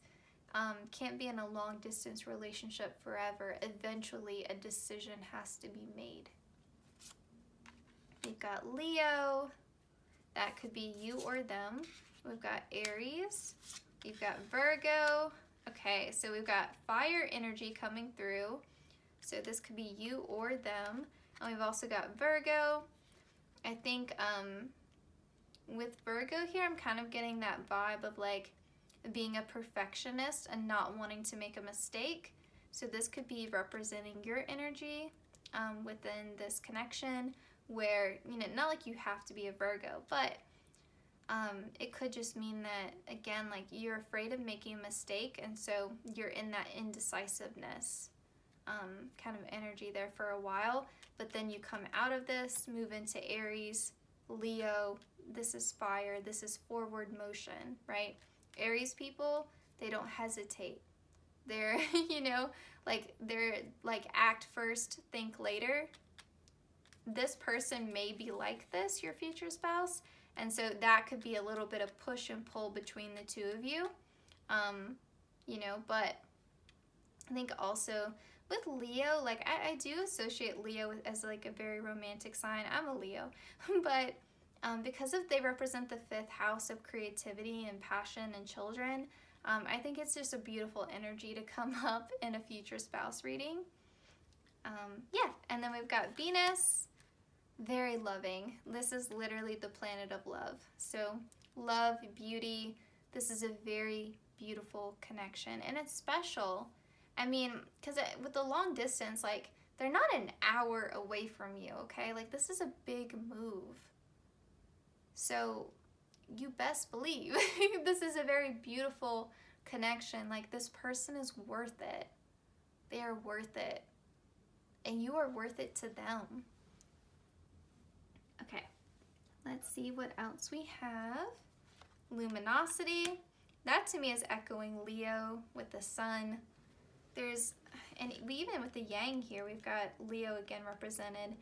[SPEAKER 1] can't be in a long distance relationship forever. Eventually a decision has to be made. We've got Leo. That could be you or them. We've got Aries. We've got Virgo. Okay, so we've got fire energy coming through. So this could be you or them. And we've also got Virgo. I think with Virgo here, I'm kind of getting that vibe of like being a perfectionist and not wanting to make a mistake. So this could be representing your energy within this connection where, you know, not like you have to be a Virgo, but it could just mean that, again, like you're afraid of making a mistake, and so you're in that indecisiveness kind of energy there for a while, but then you come out of this, move into Aries, Leo. This is fire, this is forward motion, right? Aries people, they don't hesitate. They're, you know, like they're like act first, think later. This person may be like this, your future spouse, and so that could be a little bit of push and pull between the two of you, you know. But I think also with Leo, like I do associate Leo as like a very romantic sign. I'm a Leo, but because they represent the 5th house of creativity and passion and children, I think it's just a beautiful energy to come up in a future spouse reading. Yeah, and then we've got Venus, very loving. This is literally the planet of love. So love, beauty, this is a very beautiful connection, and it's special. I mean, because with the long distance, like, they're not an hour away from you, okay? Like, this is a big move. So you best believe this is a very beautiful connection. Like, this person is worth it. They are worth it. And you are worth it to them. Okay, let's see what else we have. Luminosity. That to me is echoing Leo with the sun. And even with the yang here, we've got Leo again represented,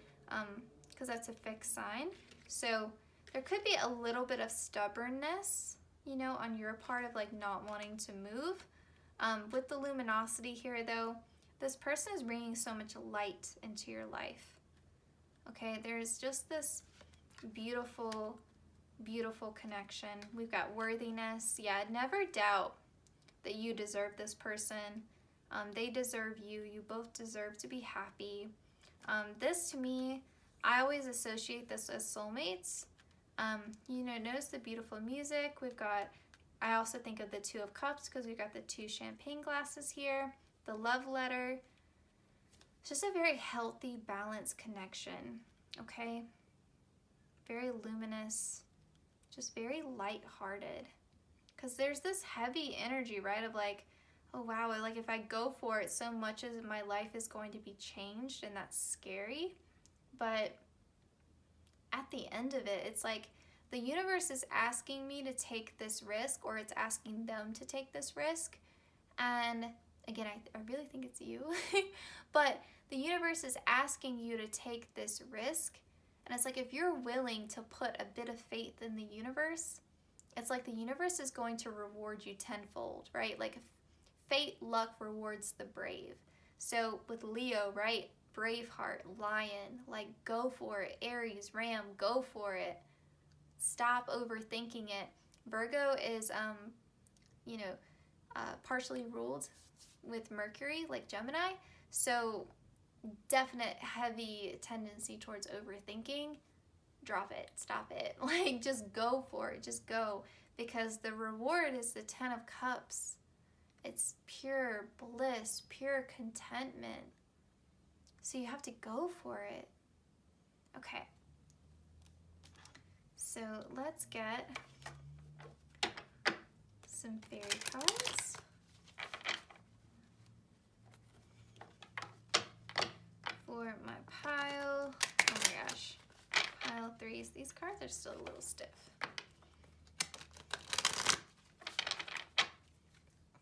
[SPEAKER 1] because that's a fixed sign. So there could be a little bit of stubbornness, you know, on your part of like not wanting to move. With the luminosity here though, this person is bringing so much light into your life. Okay, there's just this beautiful, beautiful connection. We've got worthiness. Yeah, never doubt that you deserve this person. They deserve you. You both deserve to be happy. This to me, I always associate this as soulmates. You know, notice the beautiful music. I also think of the 2 of Cups because we've got the 2 champagne glasses here. The love letter. It's just a very healthy, balanced connection, okay? Very luminous, just very light-hearted. Because there's this heavy energy, right, of like, oh wow, like if I go for it, so much of my life is going to be changed, and that's scary. But at the end of it, it's like the universe is asking me to take this risk, or it's asking them to take this risk. And again, I really think it's you. But the universe is asking you to take this risk. And it's like, if you're willing to put a bit of faith in the universe, it's like the universe is going to reward you tenfold, right? Like fate, luck rewards the brave. So with Leo, right? Braveheart, lion, like go for it. Aries, ram, go for it. Stop overthinking it. Virgo is, you know, partially ruled with Mercury, like Gemini. So definite heavy tendency towards overthinking. Drop it, stop it. Like just go for it, just go. Because the reward is the 10 of Cups. It's pure bliss, pure contentment. So you have to go for it. Okay. So let's get some fairy cards. For my pile, oh my gosh, pile 3s. These cards are still a little stiff.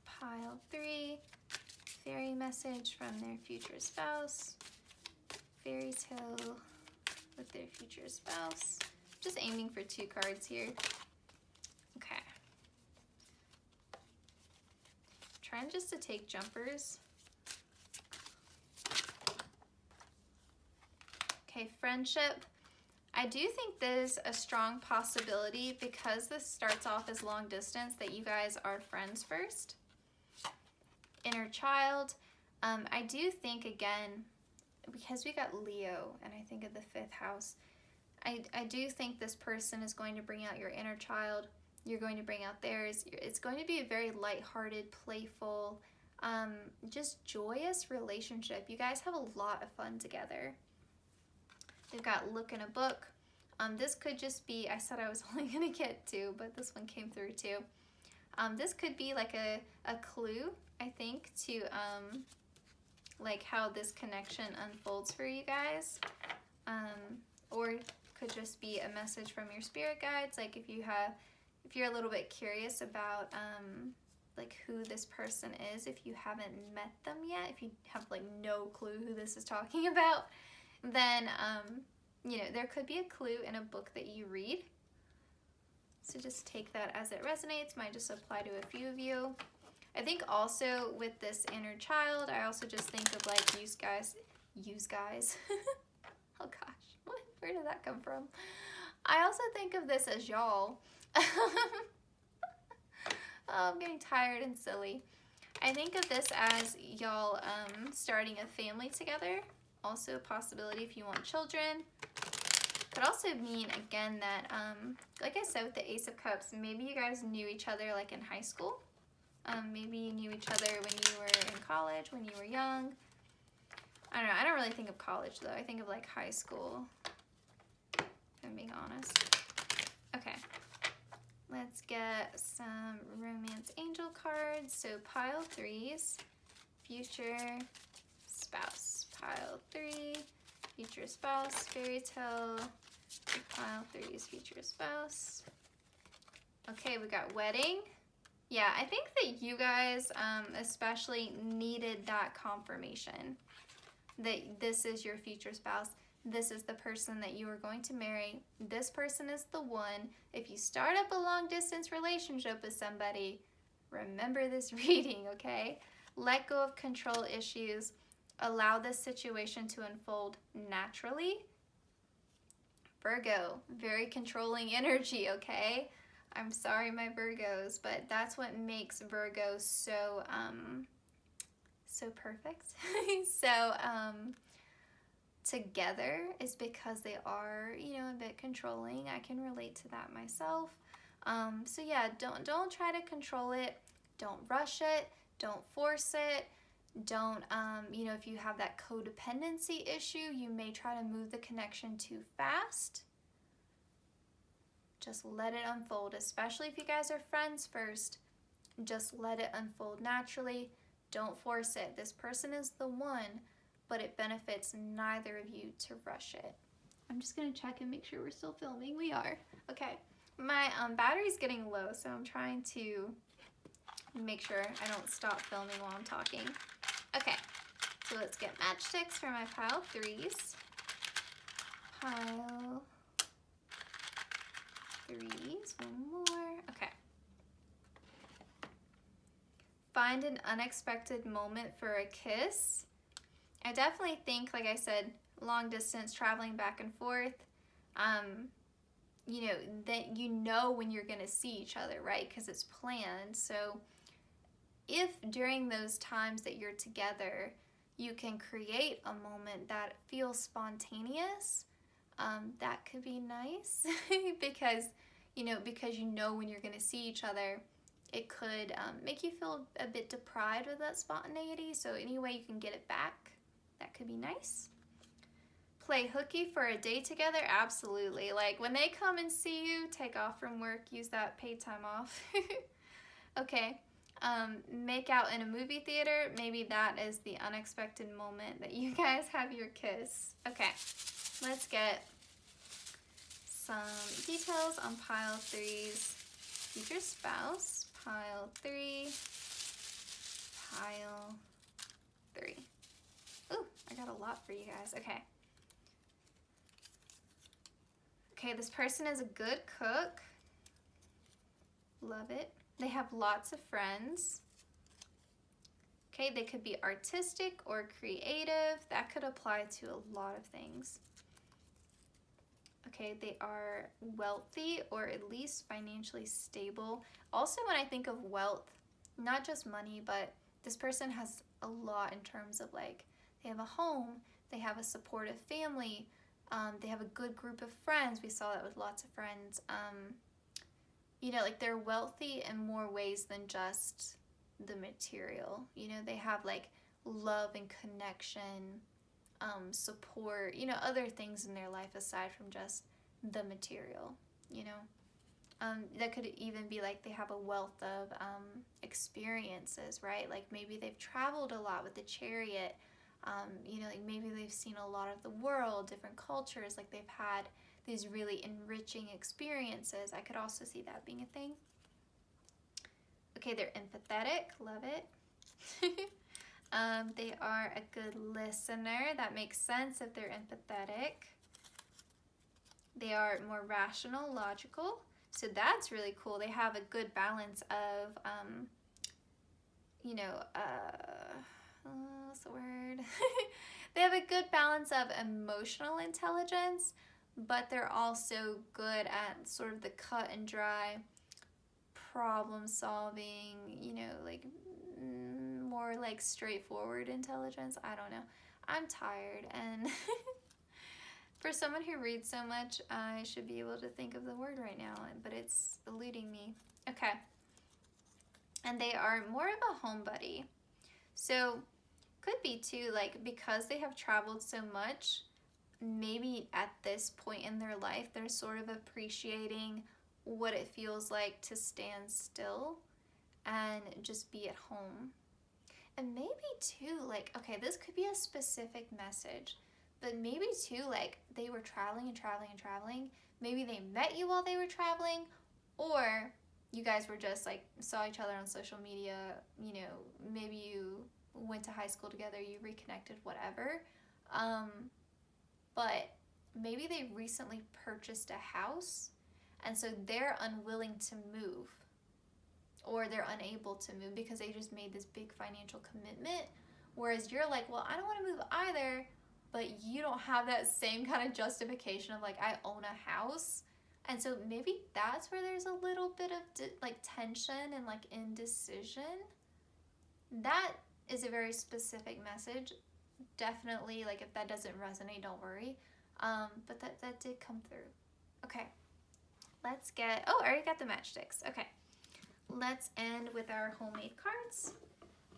[SPEAKER 1] Pile 3, fairy message from their future spouse. Fairy tale with their future spouse. Just aiming for 2 cards here. Okay. Trying just to take jumpers. Okay, friendship. I do think there's a strong possibility, because this starts off as long distance, that you guys are friends first. Inner child. I do think, again, because we got Leo, and I think of the 5th house, I do think this person is going to bring out your inner child. You're going to bring out theirs. It's going to be a very lighthearted, playful, just joyous relationship. You guys have a lot of fun together. We've got look in a book. This could just be, I said I was only going to get 2, but this one came through too. This could be like a clue, I think, to like how this connection unfolds for you guys. Or could just be a message from your spirit guides. Like if you're a little bit curious about like who this person is, if you haven't met them yet, if you have like no clue who this is talking about, then you know, there could be a clue in a book that you read. So just take that as it resonates. Might just apply to a few of you. I think also with this inner child, I also just think of like use guys. Oh gosh, what? Where did that come from? I also think of this as y'all. Oh, I'm getting tired and silly. I think of this as y'all starting a family together. Also a possibility if you want children. Could also mean, again, that, like I said with the Ace of Cups, maybe you guys knew each other like in high school. Maybe you knew each other when you were in college, when you were young. I don't know. I don't really think of college, though. I think of like high school, if I'm being honest. Okay. Let's get some romance angel cards. So pile 3s, future spouse. Pile 3, future spouse, fairytale. Pile 3s, future spouse. Okay, we got wedding. Yeah, I think that you guys especially needed that confirmation that this is your future spouse. This is the person that you are going to marry. This person is the one. If you start up a long distance relationship with somebody, remember this reading, okay? Let go of control issues. Allow this situation to unfold naturally. Virgo, very controlling energy, okay? I'm sorry, my Virgos, but that's what makes Virgo so, so perfect. So, together is because they are, you know, a bit controlling. I can relate to that myself. So yeah, don't try to control it. Don't rush it. Don't force it. Don't, you know, if you have that codependency issue, you may try to move the connection too fast. Just let it unfold, especially if you guys are friends first. Just let it unfold naturally. Don't force it. This person is the one, but it benefits neither of you to rush it. I'm just gonna check and make sure we're still filming. We are. Okay. My battery's getting low, so I'm trying to make sure I don't stop filming while I'm talking. Okay, so let's get matchsticks for my pile 3s. Pile 3s, one more. Okay. Find an unexpected moment for a kiss. I definitely think, like I said, long distance, traveling back and forth, you know, that you know when you're gonna see each other, right? Because it's planned. So if during those times that you're together, you can create a moment that feels spontaneous, that could be nice because you know when you're going to see each other, it could make you feel a bit deprived of that spontaneity. So any way you can get it back, that could be nice. Play hooky for a day together, absolutely. Like when they come and see you, take off from work, use that paid time off. Okay. Make out in a movie theater, maybe that is the unexpected moment that you guys have your kiss. Okay, let's get some details on pile 3's future spouse. Pile 3, pile 3. Ooh, I got a lot for you guys. Okay. Okay, this person is a good cook. Love it. They have lots of friends. Okay, they could be artistic or creative. That could apply to a lot of things. Okay, they are wealthy or at least financially stable. Also, when I think of wealth, not just money, but this person has a lot in terms of like, they have a home, they have a supportive family, They have a good group of friends. We saw that with lots of friends. You know, like they're wealthy in more ways than just the material. You know, they have like love and connection, support, you know, other things in their life aside from just the material, you know. That could even be like they have a wealth of experiences, right? Like maybe they've traveled a lot with the chariot. You know, like maybe they've seen a lot of the world, different cultures, like they've had these really enriching experiences. I could also see that being a thing. Okay, they're empathetic, love it. They are a good listener. That makes sense if they're empathetic. They are more rational, logical. So that's really cool. They have a good balance of, you know, what's the word? They have a good balance of emotional intelligence, but they're also good at sort of the cut and dry problem solving, you know, like more like straightforward intelligence. I don't know. I'm tired, and for someone who reads so much, I should be able to think of the word right now, but it's eluding me. Okay. And they are more of a home buddy. So could be too, like, because they have traveled so much, maybe at this point in their life, they're sort of appreciating what it feels like to stand still and just be at home. And maybe too, like, okay, this could be a specific message, but maybe too, like, they were traveling and traveling and traveling. Maybe they met you while they were traveling, or you guys were just, like, saw each other on social media, you know, maybe you went to high school together, you reconnected, whatever. But maybe they recently purchased a house, and so they're unwilling to move, or they're unable to move because they just made this big financial commitment, whereas you're like, well, I don't want to move either, but you don't have that same kind of justification of like, I own a house. And so maybe that's where there's a little bit of like tension and like indecision. That is a very specific message. Definitely, like, if that doesn't resonate, don't worry. But that did come through. Okay, let's get, oh, I already got the matchsticks. Okay, let's end with our homemade cards.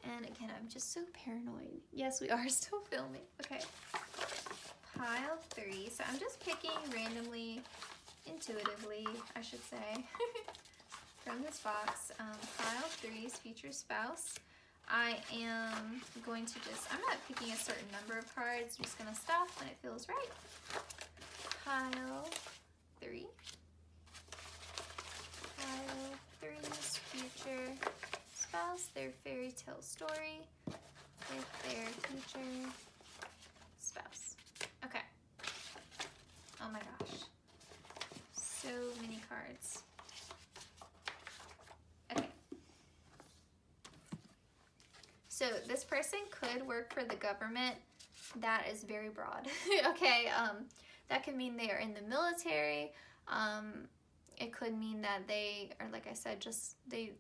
[SPEAKER 1] And again, I'm just so paranoid. Yes, we are still filming. Okay, pile 3. So I'm just picking randomly, intuitively, I should say, from this box. Pile 3's future spouse. I am going to just, I'm not picking a certain number of cards. I'm just going to stop when it feels right. Pile 3. Pile 3's future spouse, their fairy tale story with their future spouse. Okay. Oh my gosh. So many cards. Okay. So this person could work for the government. That is very broad. Okay. That could mean they are in the military. It could mean that they are, like I said, just they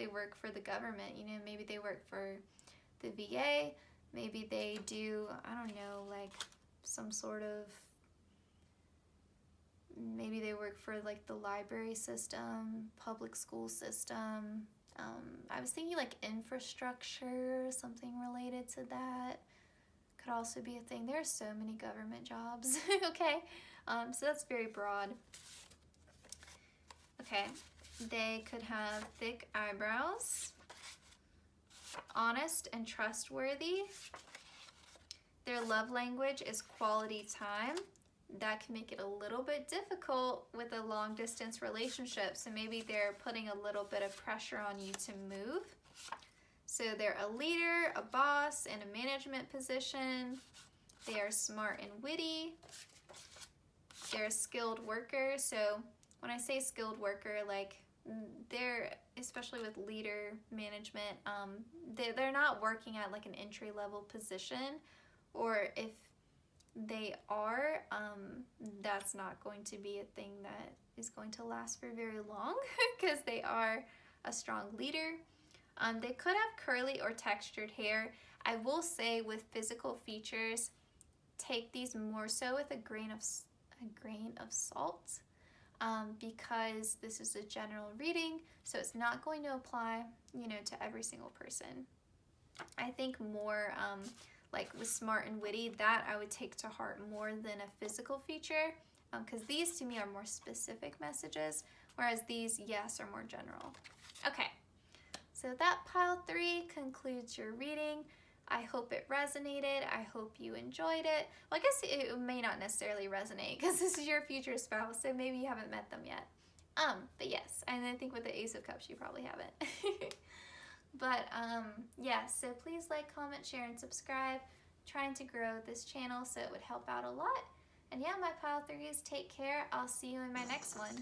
[SPEAKER 1] work for the government. You know, maybe they work for the VA. Maybe they do, I don't know, like some sort of, maybe they work for like the library system, public school system. I was thinking like infrastructure, something related to that. Could also be a thing. There are so many government jobs. Okay, so that's very broad. Okay, they could have thick eyebrows, honest and trustworthy. Their love language is quality time. That can make it a little bit difficult with a long distance relationship. So maybe they're putting a little bit of pressure on you to move. So they're a leader, a boss, in a management position. They are smart and witty. They're a skilled worker. So when I say skilled worker, like they're, especially with leader management, they're not working at like an entry-level position, or if they are, that's not going to be a thing that is going to last for very long because they are a strong leader. They could have curly or textured hair. I will say with physical features, take these more so with a grain of salt, because this is a general reading, so it's not going to apply, you know, to every single person. I think more like with smart and witty, that I would take to heart more than a physical feature, because these to me are more specific messages, whereas these, yes, are more general. Okay, so that pile 3 concludes your reading. I hope it resonated. I hope you enjoyed it. Well, I guess it may not necessarily resonate because this is your future spouse, so maybe you haven't met them yet. But yes, and I think with the Ace of Cups, you probably haven't. But yeah, so please like, comment, share, and subscribe. I'm trying to grow this channel, so it would help out a lot. And yeah, my pile 3s, take care. I'll see you in my next one.